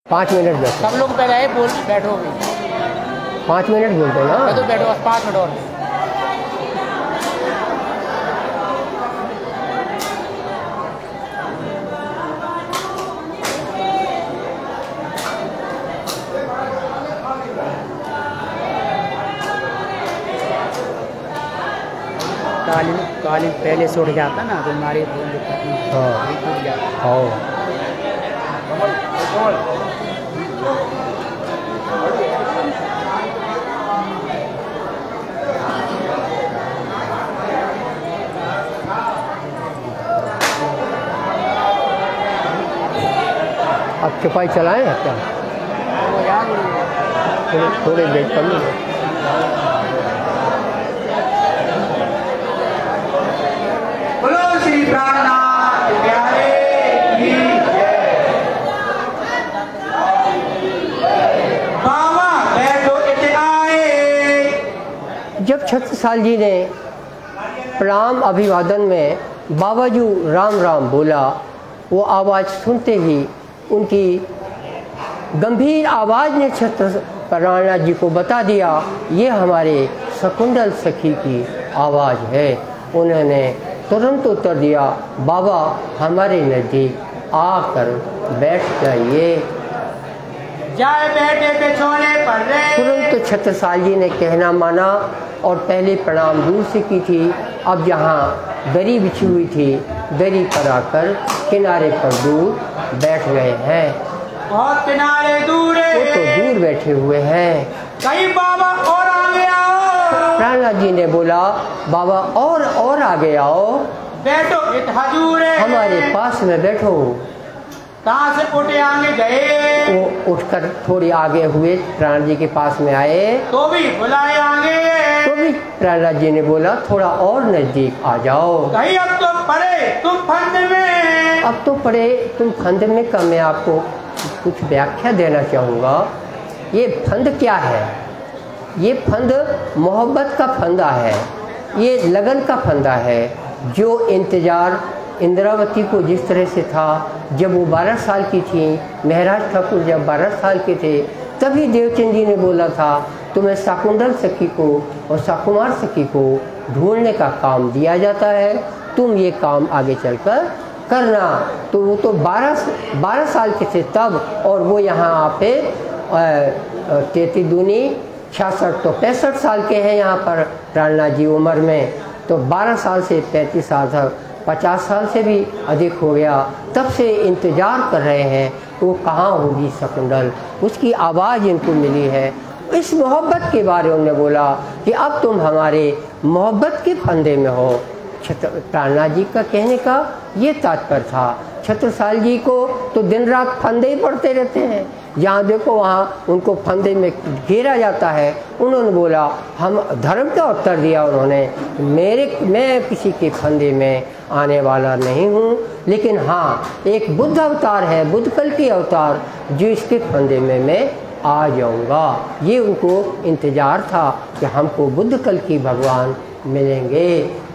5 मिनट बैठो। सब लोग पहले आए, बोल बैठो भी। 5 मिनट बोलते ना, तो बैठो बस 5 मिनट और। काली पहले से उठ जाता ना तो हमारे हाँ टूट जाता। हाँ अब चपाई चलाएं क्या? थोड़े देर कम बोलो श्री प्राणनाथ प्यारे की जय। बाबा बैठो इते आए। जब छत्रसाल जी ने प्रणाम अभिवादन में बाबाजू राम राम बोला, वो आवाज़ सुनते ही उनकी गंभीर आवाज़ ने छत्रसाल जी को बता दिया ये हमारे शकुंतल सखी की आवाज़ है। उन्होंने तुरंत उत्तर दिया, बाबा हमारे नज़दीक आकर बैठ जाइए। जाए बैठे बिछोने पर रे। तुरंत छत्रसाल जी ने कहना माना और पहले प्रणाम दूर से की थी। अब जहाँ दरी बिछी हुई थी, दरी पर आकर किनारे पर दूर बैठ गए हैं। बहुत किनारे दूर है। वो तो दूर बैठे हुए हैं। कहीं बाबा और आगे आओ। प्रहलाद जी ने बोला, बाबा और आगे आओ, बैठो इत हजूर है। हमारे पास में बैठो। कहाँ से उठे आगे गए? वो उठकर थोड़ी आगे हुए, प्रहलाद जी के पास में आए तो भी बुलाए आगे। तो भी प्रहलाद जी ने बोला थोड़ा और नजदीक आ जाओ। कहीं अब तो पड़े तुम फंद में। अब तो पड़े तुम फंद में का मैं आपको कुछ व्याख्या देना चाहूँगा। ये फंद क्या है? ये फंद मोहब्बत का फंदा है, ये लगन का फंदा है। जो इंतज़ार इंद्रावती को जिस तरह से था जब वो 12 साल की थी, महराज ठाकुर जब 12 साल के थे, तभी देवचंद जी ने बोला था तुम्हें शाकुंतल सखी को और शाकुमार सखी को ढूंढने का काम दिया जाता है, तुम ये काम आगे चलकर करना। तो वो तो 12 साल के थे तब, और वो यहाँ पे 33 दूनी 66 तो 65 साल के हैं यहाँ पर प्राणनाथ जी उम्र में। तो 12 साल से 35 साल तक 50 साल से भी अधिक हो गया, तब से इंतज़ार कर रहे हैं वो कहाँ होगी शकुंतल। उसकी आवाज़ इनको मिली है। इस मोहब्बत के बारे में उन्होंने बोला कि अब तुम हमारे मोहब्बत के फंदे में हो। प्राणनाथ जी का कहने का ये तात्पर्य था। छत्रसाल जी को तो दिन रात फंदे ही पड़ते रहते हैं, जहाँ देखो वहाँ उनको फंदे में घेरा जाता है। उन्होंने बोला हम धर्म का उत्तर दिया उन्होंने, मैं किसी के फंदे में आने वाला नहीं हूँ, लेकिन हाँ एक बुद्ध अवतार है, बुद्ध कल की अवतार, जो इसके फंदे में मैं आ जाऊँगा। ये उनको इंतज़ार था कि हमको बुद्ध कल की भगवान मिलेंगे।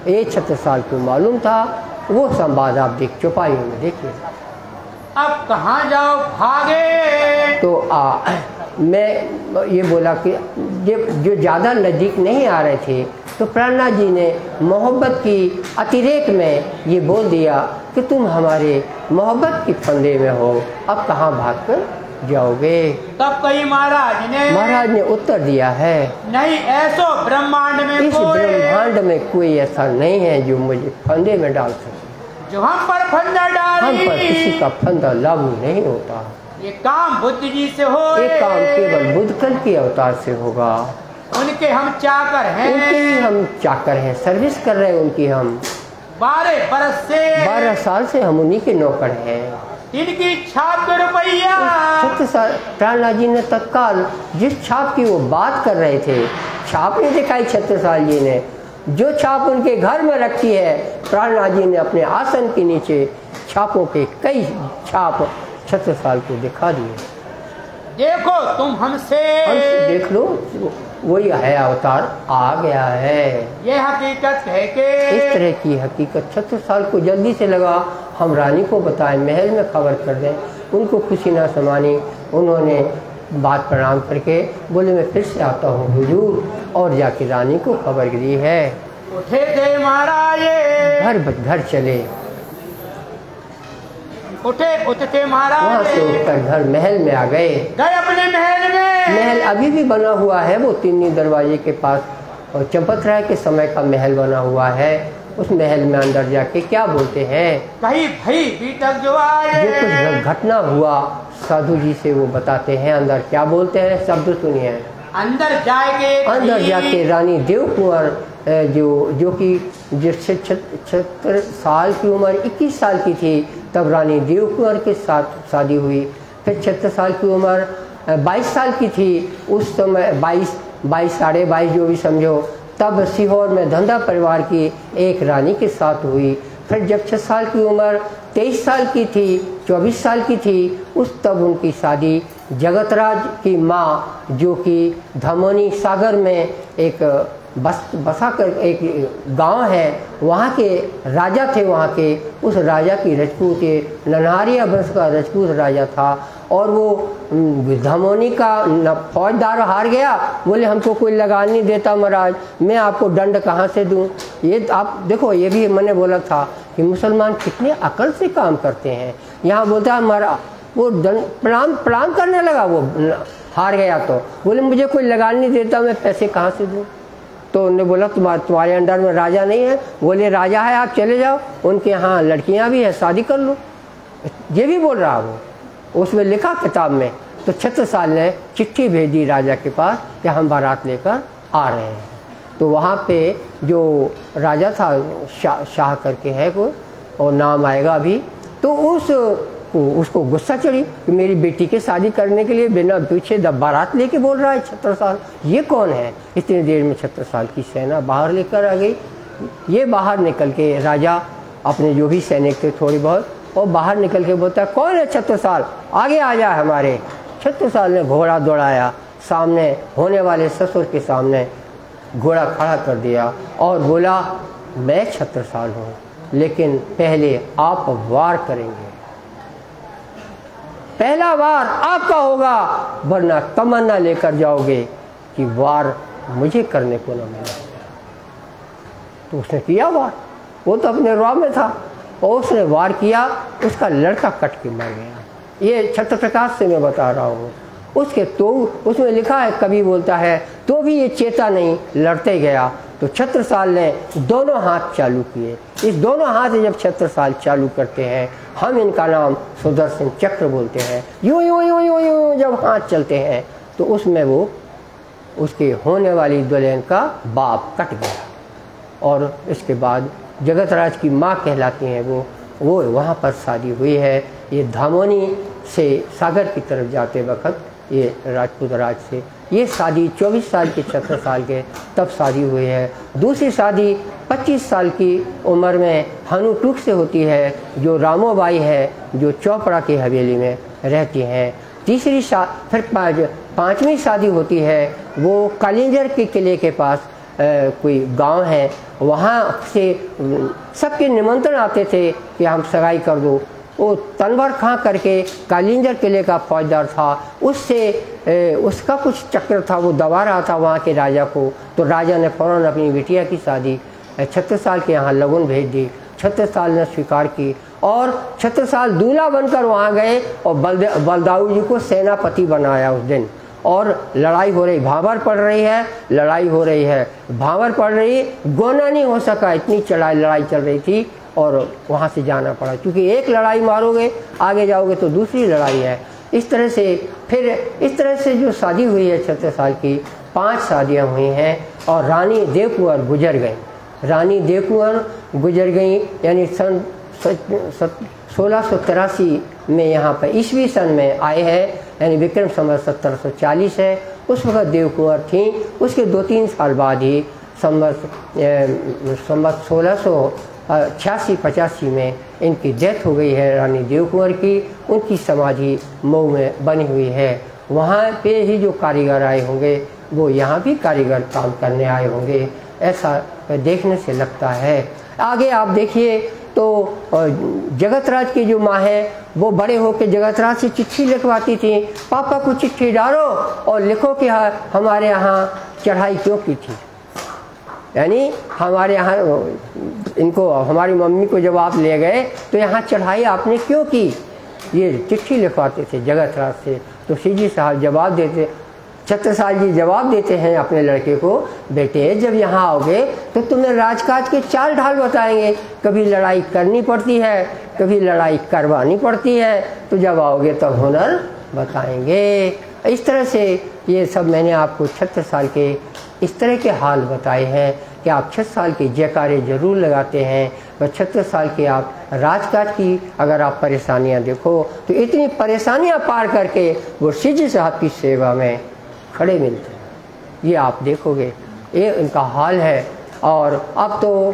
ये छत्रसाल को मालूम था। वो संवाद आप देख चौपाइयों में देखिए। अब कहाँ जाओ भागे? तो मैं ये बोला कि जो ज़्यादा नज़दीक नहीं आ रहे थे, तो प्राणनाथ जी ने मोहब्बत की अतिरेक में ये बोल दिया कि तुम हमारे मोहब्बत के फंदे में हो, अब कहाँ भाग कर जाओगे। तब कहीं महाराज ने उत्तर दिया है, नहीं ऐसो ब्रह्मांड में इस ब्रह्मांड में कोई ऐसा नहीं है जो मुझे फंदे में डाल सके। जो हम पर फंदा डाली, हम पर किसी का फंदा लागू नहीं होता। ये काम बुद्ध जी से हो, ये काम केवल बुद्ध कल के अवतार से होगा। उनके हम चाकर हैं, उनके ही हम चाकर हैं, सर्विस कर रहे हैं उनकी। हम 12 साल से हम उन्हीं के नौकर हैं। इनकी छाप के रुपया। प्राणनाथ जी ने तत्काल जिस छाप की वो बात कर रहे थे, छाप नहीं दिखाई छत्रसाल जी ने, जो छाप उनके घर में रखी है, प्राणनाथ जी ने अपने आसन के नीचे छापों के कई छाप छत्रसाल को दिखा दिए। देखो तुम हमसे देख लो, वही है अवतार आ गया है। ये हकीकत है कि इस तरह की हकीकत छत्रसाल को जल्दी से लगा हम रानी को बताएं, महल में खबर कर दें। उनको खुशी ना समानी, उन्होंने बात प्रणाम करके बोले मैं फिर से आता हूँ हुजूर, और जाके रानी को खबर दी है। उठे थे महाराज, घर चले, उठते महाराज, वहाँ से उठकर घर महल में आ गए अपने महल में। महल अभी भी बना हुआ है, वो तीनी दरवाजे के पास, और चंपत राय के समय का महल बना हुआ है। उस महल में अंदर जाके क्या बोलते हैं, कहीं भई बीतक जो आए, जो कुछ घटना हुआ साधु जी से वो बताते हैं। अंदर क्या बोलते हैं, शब्द सुनिए। अंदर जाके रानी देव कुंवर जो कि जिससे 76 साल की उम्र 21 साल की थी तब रानी देव कुंवर के साथ शादी हुई। फिर 76 साल की उम्र 22 साल की थी उस समय, 22 साढ़े 22 जो भी समझो, तब सीहोर में धंधा परिवार की एक रानी के साथ हुई। फिर जब 6 साल की उम्र 23 साल की थी, 24 साल की थी, उस तब उनकी शादी जगतराज की माँ, जो कि धमोनी सागर में एक बसा कर एक गांव है, वहाँ के राजा थे। वहाँ के उस राजा की रजपूत, ननहारिया वंश का रजपूत राजा था। और वो धमोनी का फौजदार हार गया, बोले हमको कोई लगान नहीं देता महाराज, मैं आपको दंड कहाँ से दूँ। ये आप देखो, ये भी मैंने बोला था कि मुसलमान कितने अकल से काम करते हैं। यहाँ बोलता है हमारा वो प्रणाम करने लगा, वो हार गया तो बोले मुझे कोई लगान नहीं देता, मैं पैसे कहाँ से दूँ। तो उन्होंने बोला तुम्हारे अंडर में राजा नहीं है। बोले राजा है, आप चले जाओ, उनके यहाँ लड़कियाँ भी है, शादी कर लो। ये भी बोल रहा वो, उसमें लिखा किताब में। तो 76 साल ने चिट्ठी भेज दी राजा के पास कि हम बारात लेकर आ रहे हैं। तो वहाँ पे जो राजा था, शाह करके है कोई, और नाम आएगा अभी, तो उसको गुस्सा चढ़ी कि मेरी बेटी की शादी करने के लिए बिना पीछे बारात लेके बोल रहा है 76 साल, ये कौन है। इतनी देर में 76 साल की सेना बाहर लेकर आ गई। ये बाहर निकल के राजा अपने जो भी सैनिक थे थोड़ी बहुत, और बाहर निकल के बोलता है कौन है 76 साल, आगे आ जाए हमारे। 76 साल ने घोड़ा दौड़ाया, सामने होने वाले ससुर के सामने घोड़ा खड़ा कर दिया और बोला मैं 76 साल हूँ, लेकिन पहले आप वार करेंगे, पहला वार आपका होगा, वरना तमन्ना लेकर जाओगे कि वार मुझे करने को न मिला। तो उसने किया वार, वो तो अपने रॉ में था, और उसने वार किया, उसका लड़का कट के मर गया। ये छत्र प्रकाश से मैं बता रहा हूँ। उसके तो उसमें लिखा है, कवि बोलता है तो भी ये चेता नहीं, लड़ते गया। तो छत्रसाल ने दोनों हाथ चालू किए। इस दोनों हाथ से जब छत्रसाल चालू करते हैं, हम इनका नाम सुदर्शन चक्र बोलते हैं। यूं यूं यूं यूं यूं जब हाथ चलते हैं तो उसमें वो उसके होने वाली दुल्हन का बाप कट गया। और इसके बाद जगतराज की माँ कहलाती हैं वो वहाँ पर शादी हुई है। ये धामोनी से सागर की तरफ जाते वक्त ये राजपूत राज से ये शादी 24 साल के 76 साल के तब शादी हुई है। दूसरी शादी 25 साल की उम्र में हनुटूक से होती है, जो रामोबाई है, जो चौपड़ा की हवेली में रहती हैं। तीसरी फिर पाँचवीं शादी होती है, वो कालिंजर के किले के पास कोई गांव है, वहाँ से सबके निमंत्रण आते थे कि हम सगाई कर दो। वो तनवर खां करके कालिंजर किले का फौजदार था, उससे उसका कुछ चक्र था, वो दबा रहा था वहाँ के राजा को। तो राजा ने फ़ौरन अपनी बिटिया की शादी 36 साल के यहाँ लगन भेज दी। 36 साल ने स्वीकार की और 36 साल दूल्हा बनकर वहाँ गए और बलदाऊ जी को सेनापति बनाया उस दिन। और लड़ाई हो रही, भांवर पड़ रही है, लड़ाई हो रही है, भांवर पड़ रही, गोना नहीं हो सका, इतनी लड़ाई चल रही थी और वहाँ से जाना पड़ा, क्योंकि एक लड़ाई मारोगे आगे जाओगे तो दूसरी लड़ाई है। इस तरह से जो शादी हुई है 36 साल की, 5 शादियाँ हुई हैं और रानी देव कुंवर गुजर गई। रानी देव कुंवर गुजर गई यानी सन 1683 में यहाँ पर ईस्वी सन में आए हैं, यानी विक्रम संवत 1740 है। उस वक्त देव कुंवर थी। उसके 2-3 साल बाद ही संवत 1686-85 में इनकी डेथ हो गई है रानी देव कुंवर की। उनकी समाधि मऊ में बनी हुई है। वहाँ पे ही जो कारीगर आए होंगे वो यहाँ भी कारीगर काम करने आए होंगे, ऐसा देखने से लगता है। आगे आप देखिए तो जगतराज की जो माँ है वो बड़े होकर जगतराज से चिट्ठी लिखवाती थी, पापा को चिट्ठी डालो और लिखो कि हमारे यहाँ चढ़ाई क्यों की थी। यानी हमारे यहाँ इनको, हमारी मम्मी को जब आप ले गए तो यहाँ चढ़ाई आपने क्यों की, ये चिट्ठी लिखवाते थे जगतराज से। तो सीजी साहब जवाब देते छत्रसाल जी जवाब देते हैं अपने लड़के को, बेटे जब यहाँ आओगे तो तुम्हें राजकाज के चाल ढाल बताएंगे, कभी लड़ाई करनी पड़ती है, कभी लड़ाई करवानी पड़ती है, तो जब आओगे तब हुनर बताएंगे। इस तरह से ये सब मैंने आपको छत्रसाल के इस तरह के हाल बताए हैं कि आप छत्रसाल के जयकारे जरूर लगाते हैं, और छत्रसाल के आप राजकाज की अगर आप परेशानियां देखो तो इतनी परेशानियां पार करके वो शिवजी साहब की सेवा में खड़े मिलते हैं, ये आप देखोगे, ये उनका हाल है। और अब तो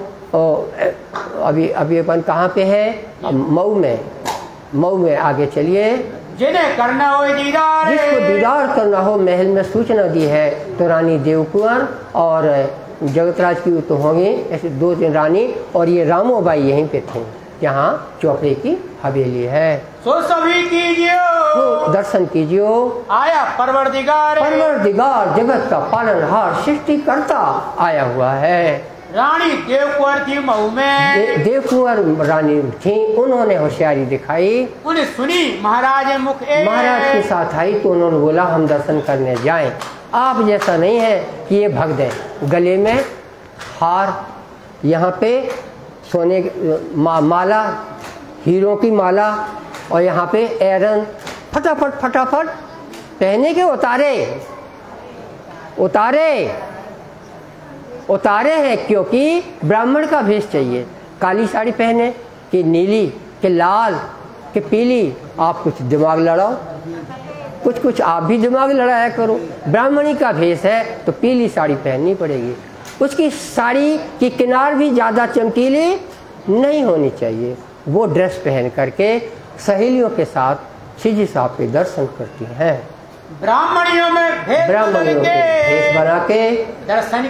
अभी अपन कहाँ पे है, मऊ में आगे चलिए। जिन्हें करना हो दीदार, जिसको दीदार करना हो, महल में सूचना दी है तो रानी देवकुंवर और जगतराज की तो होंगी, ऐसे 2-3 रानी, और ये रामोबाई यहीं पे थे जहाँ चौपड़े की हवेली है। सो सभी कीजिए, तो दर्शन कीजिए, आया परवरदिगार जगत का पालनहार सृष्टिकर्ता आया हुआ है। रानी देवकुंवर थी मऊ में, देवकुंवर रानी थी, उन्होंने होशियारी दिखाई, उन्हें सुनी महाराज मुख महाराज के साथ आई तो उन्होंने बोला हम दर्शन करने जाएं। आप जैसा नहीं है कि ये भग दें, गले में हार, यहाँ पे सोने माला, हीरों की माला, और यहाँ पे एरन, फटाफट पहने के उतारे हैं, क्योंकि ब्राह्मण का भेष चाहिए। काली साड़ी पहने कि नीली कि लाल कि पीली, आप कुछ दिमाग लड़ाओ, कुछ आप भी दिमाग लड़ाया करो। ब्राह्मणी का भेष है तो पीली साड़ी पहननी पड़ेगी, उसकी साड़ी की किनार भी ज़्यादा चमकीली नहीं होनी चाहिए। वो ड्रेस पहन करके सहेलियों के साथ शिवजी साहब के दर्शन करती हैं। ब्राह्मणियों में भेष बना के दर्शन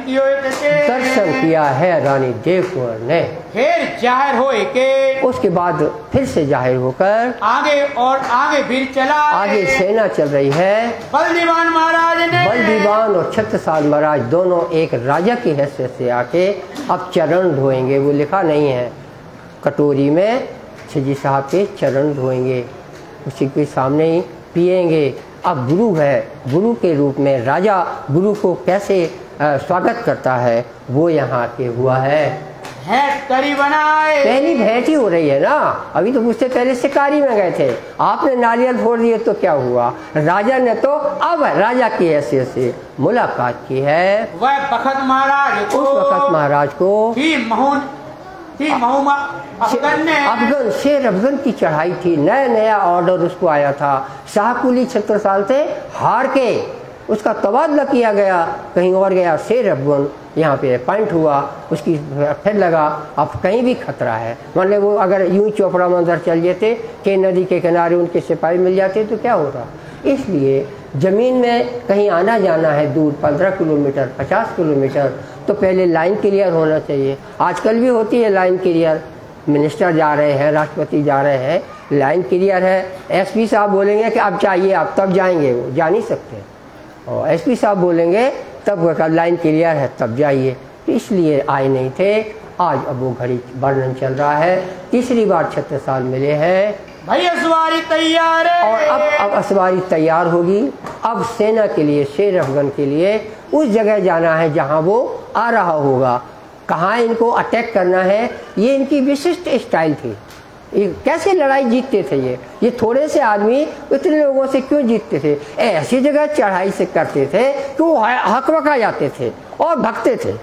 किया है रानी देवकुंवर ने। फिर जाहिर हो के उसके बाद फिर से जाहिर होकर आगे फिर चला, आगे सेना चल रही है। बलदीवान महाराज ने, बलदीवान और छत्रसाल महाराज दोनों एक राजा की हैसियत से आके अब चरण धोएंगे। वो लिखा नहीं है, कटोरी में शिवजी साहब के चरण धोएंगे, उसी के सामने ही पिएंगे। अब गुरु है, गुरु के रूप में राजा गुरु को कैसे स्वागत करता है वो यहाँ के हुआ है। भेंट करी बनाए, पहली भेंट ही हो रही है ना, अभी तो उससे पहले शिकारी में गए थे, आपने नारियल फोड़ दिए तो क्या हुआ, राजा ने तो अब राजा की हैसियत से मुलाकात की है। वह बखत महाराज उस वक्त महाराज को अफगन शेर अफगन की चढ़ाई थी, नया ऑर्डर उसको आया था। शाहकुली छत्रसाल से हार के उसका तबादला किया गया, कहीं और गया, शेर अफगन यहाँ पे अपॉइंट हुआ, उसकी फिर लगा अब कहीं भी खतरा है। मतलब वो अगर यूं चोपड़ा मंदिर चल जाते के नदी के किनारे उनके सिपाही मिल जाते तो क्या होता। इसलिए ज़मीन में कहीं आना जाना है दूर 15 किलोमीटर 50 किलोमीटर तो पहले लाइन क्लियर होना चाहिए। आजकल भी होती है लाइन क्लियर, मिनिस्टर जा रहे हैं, राष्ट्रपति जा रहे हैं, लाइन क्लियर है, एसपी साहब बोलेंगे कि अब चाहिए, आप तब जाएंगे, वो जा नहीं सकते, और एसपी साहब बोलेंगे तब लाइन क्लियर है तब जाइए। तो इसलिए आए नहीं थे। आज अब वो घड़ी वर्णन चल रहा है, तीसरी बार छत्रसाल मिले हैं, भाई असवारी तैयार है, और अब असवारी तैयार होगी। अब सेना के लिए, शेर अफगन के लिए उस जगह जाना है जहां वो आ रहा होगा, कहाँ इनको अटैक करना है। ये इनकी विशिष्ट स्टाइल थी, कैसे लड़ाई जीतते थे ये थोड़े से आदमी इतने लोगों से क्यों जीतते थे। ऐसी जगह चढ़ाई से करते थे कि वो हकबका जाते थे और भगते थे,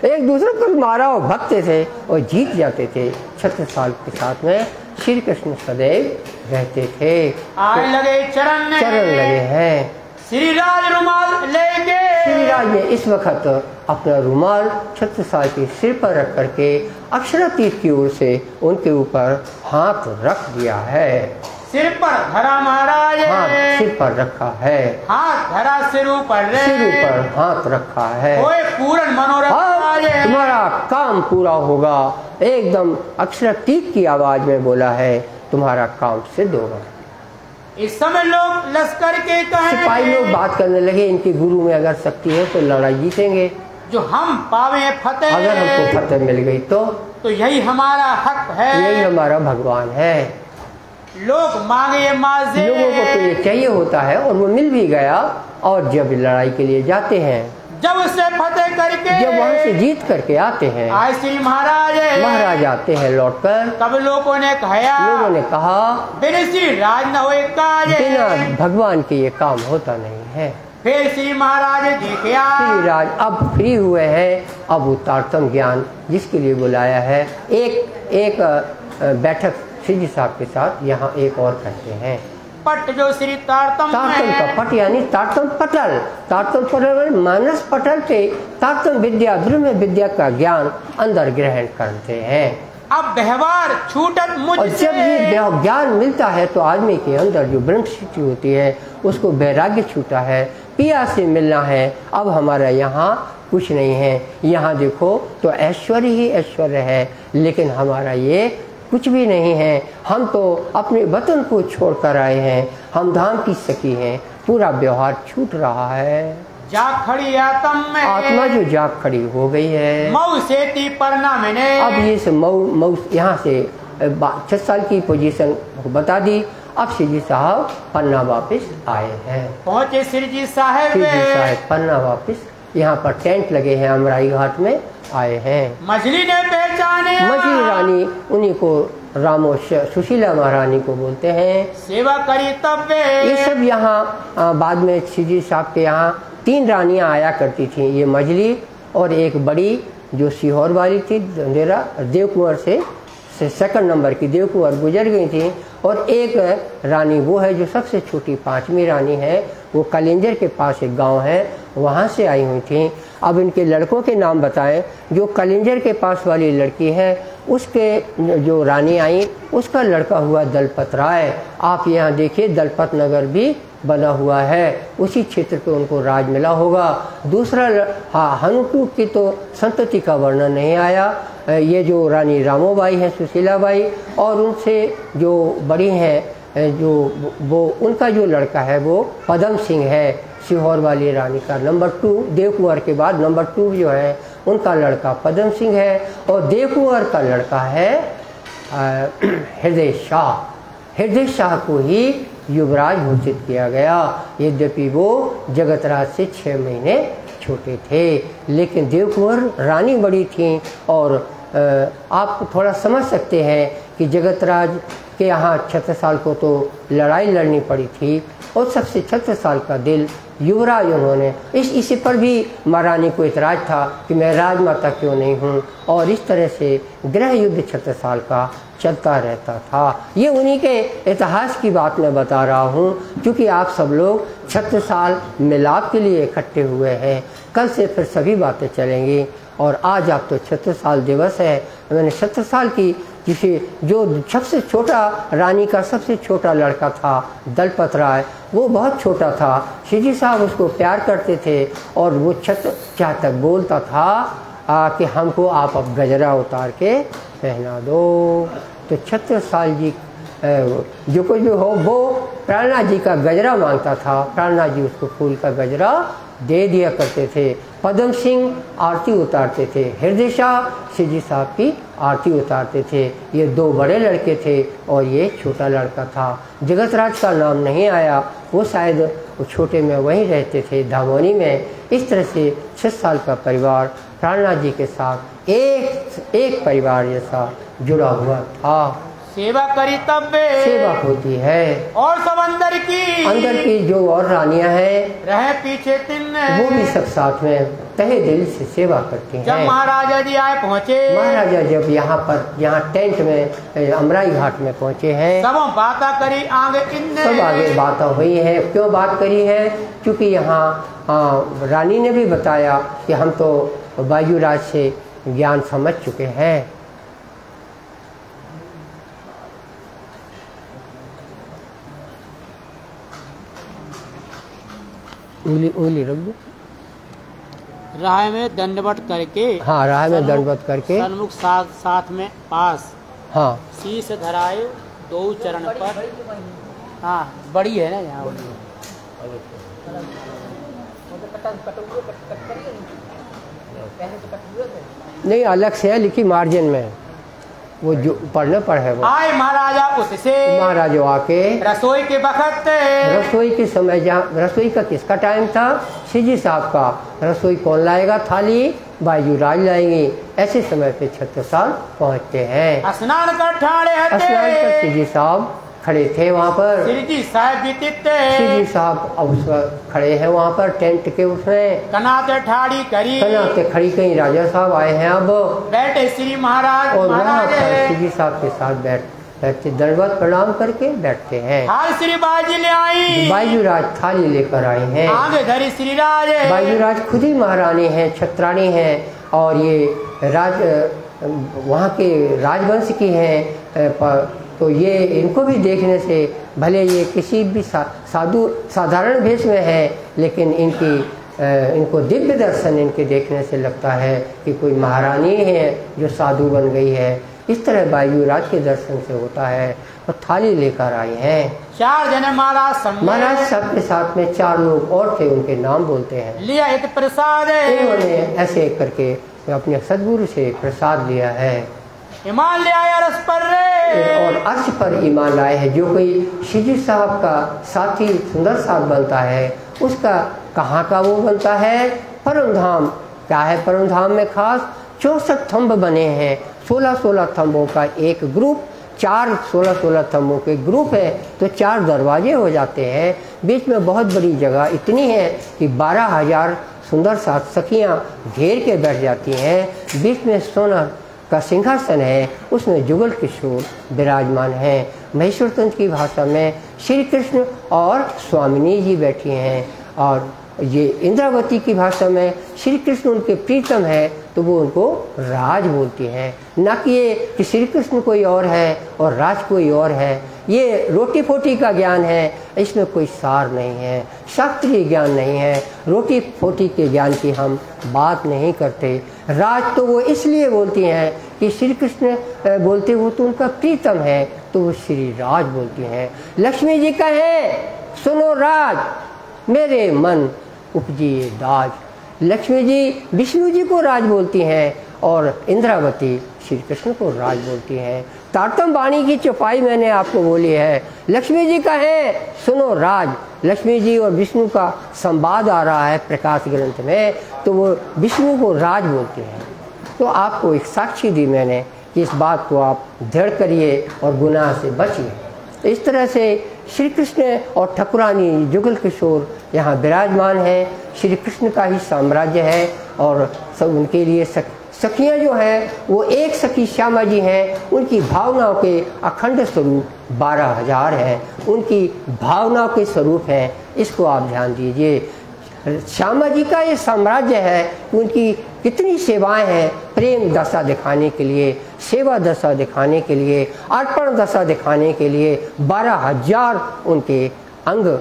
एक दूसरे को मारा और भगते थे और जीत जाते थे। छत्रसाल के साथ में श्री कृष्ण सदैव रहते थे। आए लगे चरण लगे हैं। श्रीराज रुमाल लेके, श्रीराज ने इस वक्त अपना रुमाल छत्रसाल के सिर पर रख करके अक्षरातीत की ओर से उनके ऊपर हाथ रख दिया है। सिर पर धरा महाराज, हाथ सिर पर रखा है, हाथ धरा सिर ऊपर हाथ रखा है। पूर्ण मनोरथ तुम्हारा काम पूरा होगा, एकदम अक्षरातीत की आवाज में बोला है, तुम्हारा काम सिद्ध होगा। इस समय लोग लश्कर के सिपाही लोग बात करने लगे, इनके गुरु में अगर शक्ति है तो लड़ाई जीतेंगे, जो हम पावे फतेह, अगर हमको फतेह मिल गई तो यही हमारा हक है, यही हमारा भगवान है। लोग मांगे माजे, लोगों को तो ये चाहिए होता है और वो मिल भी गया। और जब लड़ाई के लिए जाते हैं, जब उससे फतेह करके, जब वहाँ से जीत करके आते हैं, आए श्री महाराज महाराज आते हैं लौटकर, तब लोगों ने कहा बिन श्री राज न होए काज, बिना भगवान के ये काम होता नहीं है। फिर श्री महाराज देखिया श्री राज अब फ्री हुए हैं, अब वो तारतम ज्ञान जिसके लिए बुलाया है, एक बैठक श्री जी साहब के साथ यहाँ एक और करते हैं। पट जो श्री तारतम का पट यानी तारतम पटल मानस पटल पे तारतम विद्या ब्रह्म विद्या का ज्ञान अंदर ग्रहण करते हैं। अब व्यवहार छूटत मुझसे, और जब ये ज्ञान मिलता है तो आदमी के अंदर जो ब्रह्म स्थिति होती है उसको वैराग्य छूटा है, पिया से मिलना है। अब हमारा यहाँ कुछ नहीं है, यहाँ देखो तो ऐश्वर्य ही ऐश्वर्य है, लेकिन हमारा ये कुछ भी नहीं है। हम तो अपने वतन को छोड़कर आए हैं, हम धाम की सखी हैं, पूरा व्यवहार छूट रहा है। जाग खड़ी आत्मा जो जाग खड़ी हो गई है। मऊ से ती पढ़ना मैंने, अब ये से मऊ यहाँ से 6 साल की पोजीशन बता दी। अब श्री जी साहब पन्ना वापस आए हैं, पहुँचे श्री जी साहब पन्ना वापस। यहाँ पर टेंट लगे हैं, अमराई घाट में आए हैं। मछली ने पहचाने, मछली रानी उन्हीं को रामो सुशीला महारानी को बोलते हैं। सेवा करी तब ये सब यहाँ बाद में श्री जी साहब के यहाँ 3 रानियाँ आया करती थी, ये मछली और एक बड़ी जो सीहोर वाली थी देव कुंवर से 2nd नंबर की देव कुंवर गुजर गई थी, और एक रानी वो है जो सबसे छोटी 5वीं रानी है, वो कलिंजर के पास एक गांव है वहाँ से आई हुई थी। अब इनके लड़कों के नाम बताएं। जो कलिंजर के पास वाली लड़की है उसके जो रानी आई उसका लड़का हुआ दलपत राय। आप यहाँ देखिए दलपत नगर भी बना हुआ है, उसी क्षेत्र पे उनको राज मिला होगा। दूसरा हनुटूक की तो संतति का वर्णन नहीं आया। ये जो रानी रामोबाई है सुशीलाबाई, और उनसे जो बड़ी हैं जो वो उनका जो लड़का है वो पदम सिंह है, सीहोर वाली रानी का नंबर 2, देव कुंवर के बाद नंबर 2 जो है उनका लड़का पदम सिंह है, और देव कुंवर का लड़का है हृदय शाह। हृदय शाह को ही युवराज घोषित किया गया, यद्यपि वो जगतराज से 6 महीने छोटे थे, लेकिन देव कुंवर रानी बड़ी थी। और आप थोड़ा समझ सकते हैं कि जगतराज के यहाँ छत्रसाल को तो लड़ाई लड़नी पड़ी थी, और सबसे छत्रसाल का दिल युवराज उन्होंने इसी पर भी महारानी को इतराज था कि मैं राजमाता क्यों नहीं हूँ, और इस तरह से गृह युद्ध छत्रसाल का चलता रहता था। ये उन्हीं के इतिहास की बात मैं बता रहा हूँ, क्योंकि आप सब लोग छत्रसाल मिलाप के लिए इकट्ठे हुए हैं। कल से फिर सभी बातें चलेंगी, और आज आप तो छत्रसाल दिवस है। मैंने छत्रसाल की जिसे जो सबसे छोटा रानी का सबसे छोटा लड़का था दलपत राय, वो बहुत छोटा था। श्री जी साहब उसको प्यार करते थे, और वो छत्र तक बोलता था कि हमको आप अब गजरा उतार के पहना दो। तो छत्रसाल जी जो कुछ भी हो वो प्राणनाथ जी का गजरा मांगता था, प्राणनाथ जी उसको फूल का गजरा दे दिया करते थे। पदम सिंह आरती उतारते थे, हृदय शाह श्री जी साहब की आरती उतारते थे। ये 2 बड़े लड़के थे और ये छोटा लड़का था। जगतराज का नाम नहीं आया, वो शायद वो छोटे में वहीं रहते थे धामोनी में। इस तरह से 6 साल का परिवार प्राणनाथ जी के साथ एक परिवार जैसा जुड़ा हुआ था। सेवा करी तब सेवा होती है, और सब अंदर की जो और रानियां हैं रहे पीछे 3, वो भी सब साथ में तहे दिल से सेवा करती हैं। जब महाराजा जी आए पहुँचे, महाराजा जब यहाँ टेंट में अमराई घाट में पहुँचे हैं, सब बात करी सब आगे बातें हुई है। क्यों बात करी है? क्योंकि यहाँ रानी ने भी बताया कि हम तो बायुराज से ज्ञान समझ चुके हैं। उंगली रख दो। राह में दंडवत करके, हाँ राह में दंडवत करके सन्मुख साथ में पास, हाँ शीश धराए 2 चरण पर। हाँ बड़ी है ना यहाँ, नहीं अलग से है, लिखी मार्जिन में। वो जो पढ़ने पर है वो आए महाराजा उससे महाराज आके रसोई के वक्त रसोई के समय, जहाँ रसोई का किसका टाइम था? शिवजी साहब का। रसोई कौन लाएगा? थाली बायूराज लाएंगे। ऐसे समय पे छत्रसाल पहुँचते हैं। स्नान कर ठाणे हते स्नान कर शिवजी साहब खड़े थे वहाँ पर। श्रीजी साहब बीतिते शिवजी साहब अब उस खड़े हैं वहाँ पर टेंट के उसमें। कनाते ठाड़ी करी कनाते खड़ी कहीं राजा साहब आए हैं अब। बैठे श्री महाराज और वहाँ महाराज पर शिवजी साहब के साथ बैठते दंडवत प्रणाम करके बैठते हैं। हाल श्री बाजी ने आई बायूराज थाली लेकर आए हैं। आगे धरी श्री राज बायूराज खुद ही महारानी हैं, छत्राणी हैं और ये वहाँ के राजवंश की हैं। तो ये इनको भी देखने से, भले ये किसी भी साधारण भेष में है, लेकिन इनको दिव्य दर्शन इनके देखने से लगता है कि कोई महारानी है जो साधु बन गई है। इस तरह बायूराज के दर्शन से होता है। और थाली लेकर आए हैं। 4 जने महाराज सबके साथ में 4 लोग और थे, उनके नाम बोलते हैं। लिया एक प्रसाद इन्होंने ऐसे करके अपने सदगुरु से प्रसाद लिया है। ईमान ले आया रस पर और अर्श पर ईमान लाए हैं। जो कोई शिवजी साहब का साथी सुंदर साहब बनता है, उसका कहाँ का वो बनता है? परम धाम। क्या है परम धाम में खास? 64 थंब बने हैं। 16-16 थंबों का एक ग्रुप, 4 16-16 थंबों के ग्रुप है तो 4 दरवाजे हो जाते हैं। बीच में बहुत बड़ी जगह इतनी है कि 12,000 सुंदर साथ सखियाँ घेर के बैठ जाती हैं। बीच में सोना का सिंहासन है, उसमें जुगल किशोर विराजमान हैं। महेश्वर तंत्र की भाषा में श्री कृष्ण और स्वामिनी जी बैठी हैं। और ये इंद्रावती की भाषा में श्री कृष्ण उनके प्रीतम है तो वो उनको राज बोलती हैं। न कि ये कि श्री कृष्ण कोई और है और राज कोई और है। ये रोटी फोटी का ज्ञान है, इसमें कोई सार नहीं है, शास्त्रीय ज्ञान नहीं है। रोटी फोटी के ज्ञान की हम बात नहीं करते। राज तो वो इसलिए बोलती हैं कि श्री कृष्ण बोलते हो तो उनका प्रीतम है तो वो श्री राज बोलती हैं। लक्ष्मी जी का है सुनो राज, मेरे मन उपजिए दाज। लक्ष्मी जी विष्णु जी को राज बोलती हैं और इंद्रावती श्री कृष्ण को राज बोलती हैं। तारतम वाणी की चौपाई मैंने आपको बोली है। लक्ष्मी जी का है सुनो राज। लक्ष्मी जी और विष्णु का संवाद आ रहा है प्रकाश ग्रंथ में, तो वो विष्णु को राज बोलते हैं। तो आपको एक साक्षी दी मैंने कि इस बात को आप दृढ़ करिए और गुनाह से बचिए। इस तरह से श्री कृष्ण और ठकुरानी जुगल किशोर यहाँ विराजमान हैं। श्री कृष्ण का ही साम्राज्य है और सब उनके लिए सखियाँ जो हैं वो एक सखी श्यामा जी हैं। उनकी भावनाओं के अखंड स्वरूप 12,000 हैं। उनकी भावनाओं के स्वरूप हैं, इसको आप ध्यान दीजिए। श्यामा जी का ये साम्राज्य है, उनकी कितनी सेवाएं हैं प्रेम दशा दिखाने के लिए, सेवा दशा दिखाने के लिए, अर्पण दशा दिखाने के लिए 12,000 उनके अंग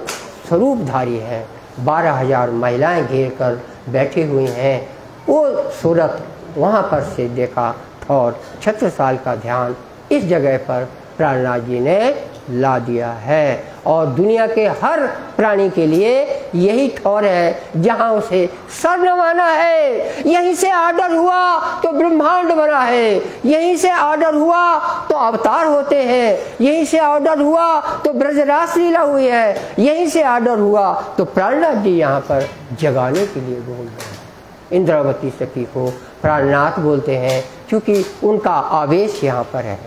स्वरूपधारी हैं। 12,000 महिलाएं घेर कर बैठी हुई हैं। वो सूरत वहाँ पर से देखा और छत्रसाल का ध्यान इस जगह पर प्राणनाथ जी ने ला दिया है। और दुनिया के हर प्राणी के लिए यही ठौर है जहाँ उसे सर नवाना है। यहीं से आर्डर हुआ तो ब्रह्मांड बना है, यहीं से आर्डर हुआ तो अवतार होते हैं, यहीं से आर्डर हुआ तो ब्रजरास लीला हुई है, यहीं से आर्डर हुआ तो प्राणनाथ जी यहाँ पर जगाने के लिए बोल रहे हैं। इंद्रावती सखी को प्राणनाथ बोलते हैं क्योंकि उनका आवेश यहाँ पर है,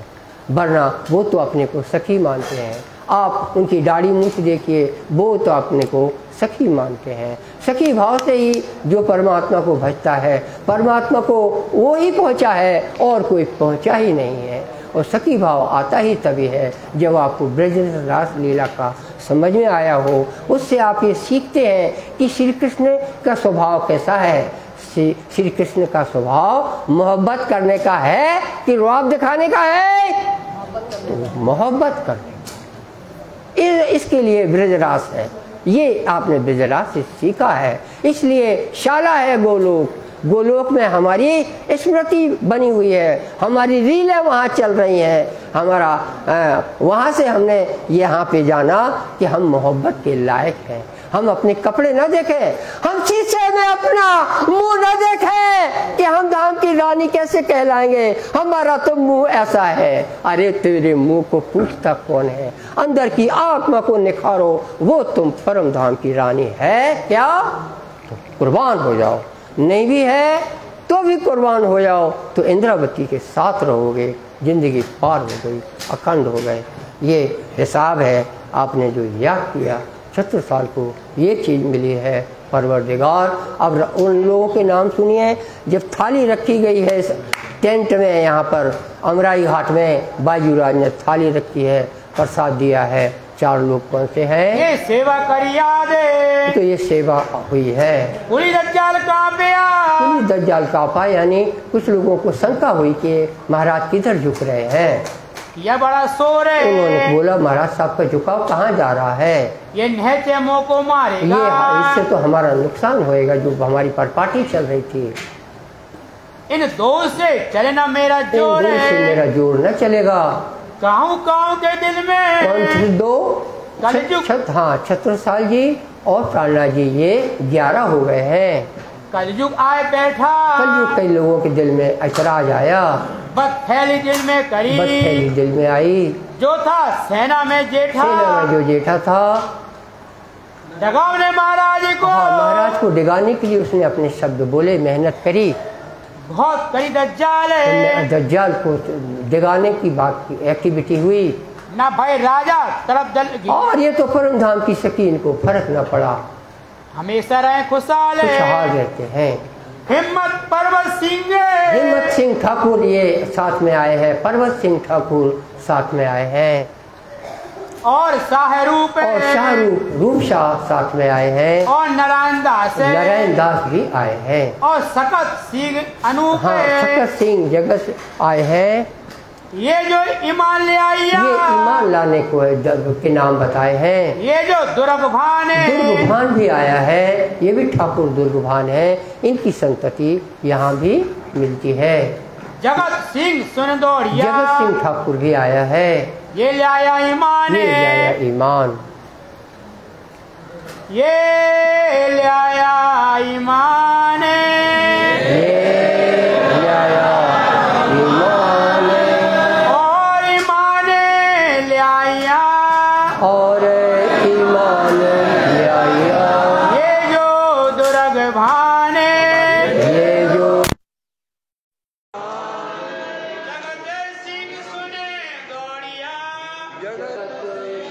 वरना वो तो अपने को सखी मानते हैं। आप उनकी दाढ़ी मूछ देखिए, वो तो अपने को सखी मानते हैं। सखी भाव से ही जो परमात्मा को भजता है, परमात्मा को वो ही पहुँचा है और कोई पहुँचा ही नहीं है। और सखी भाव आता ही तभी है जब आपको ब्रज रास लीला का समझ में आया हो। उससे आप ये सीखते हैं कि श्री कृष्ण का स्वभाव कैसा है। श्री कृष्ण का स्वभाव मोहब्बत करने का है कि रौब दिखाने का है? तो मोहब्बत करने, इसके लिए ब्रजरास है। ये आपने ब्रजरास से सीखा है, इसलिए शाला है गोलोक, गोलोक में हमारी स्मृति बनी हुई है, हमारी रीलें वहाँ चल रही हैं, हमारा वहाँ से हमने यहाँ पे जाना कि हम मोहब्बत के लायक हैं। हम अपने कपड़े न देखें, हम शीशे में अपना मुंह न देखें कि हम धाम की रानी कैसे कहलाएंगे, हमारा तो मुंह ऐसा है। अरे तेरे मुंह को पूछता कौन है, अंदर की आत्मा को निखारो, वो तुम परम धाम की रानी है क्या? तो कुर्बान हो जाओ, नहीं भी है तो भी कुर्बान हो जाओ, तो इंद्रावती के साथ रहोगे, जिंदगी पार हो गई, अखंड हो गए। ये हिसाब है। आपने जो याद किया 70 साल को ये चीज़ मिली है परवरदिगार। अब उन लोगों के नाम सुनिए, जब थाली रखी गई है इस टेंट में, यहाँ पर अमराई घाट में बाजूराज ने थाली रखी है, प्रसाद दिया है। 4 लोग कौन से हैं? ये सेवा करिया दे, तो ये सेवा हुई है। कुली दज्जाल कांपया, कुली दज्जाल कांपा, यानी कुछ लोगों को शंका हुई कि महाराज किधर झुक रहे हैं। यह बड़ा शोर है। उन्होंने बोला महाराज साहब का झुकाव कहाँ जा रहा है? ये नहचे मुँह को मारेगा, ये इससे तो हमारा नुकसान होएगा, जो हमारी परपाटी चल रही थी। इन दो से चले ना मेरा जोर इन दो से मेरा जोर न चलेगा। कहूँ के दिल में कौन थे दो? कलयुग। हाँ, छत्रसाल जी और प्राणा जी, ये 11 हो गए हैं। कलयुग आए बैठा, कलयुग कई लोगों के दिल में ऐतराज आया, बदफैली दिल में करी, बदफैली दिल में आई। जो था सेना में जेठा, सेना में जो जेठा था, डगावने महाराज को, हाँ, महाराज को डिगाने के लिए उसने अपने शब्द बोले, मेहनत करी, बहुत करी दज्जाल है। दज्जाल को डिगाने की बात की एक्टिविटी हुई ना भाई राजा तरफ दल, और ये तो परम धाम की शकीन को फर्क न पड़ा, हमेशा रहे खुशहाल खुशहाल रहते हैं। हिम्मत पर्वत सिंह, हिम्मत सिंह ठाकुर ये साथ में आए हैं, पर्वत सिंह ठाकुर साथ में आए हैं, और शाहरूप, और शाहरूप शाह साथ में आए हैं, और नारायण दास भी आए हैं, और सकत सिंह अनूप, हाँ, सकत सिंह जगत आए हैं। ये जो ईमान ले आया, ये ईमान लाने को के नाम बताए हैं। ये जो दुर्गभान है, दुर्गभान भी आया है, ये भी ठाकुर दुर्गभान है, इनकी संतति यहाँ भी मिलती है। जगत सिंह सुनदौड़िया, जगत सिंह ठाकुर भी आया है, ये ले आया ईमान, ये ले आया ईमान, ये ले आया ईमान, ये ले आया ईमान, और ईमान ले आया, और ईमान ले आया। ये जो दुर्गभान, ये जो जगत सिंह सुने दौड़िया, जगत सिंह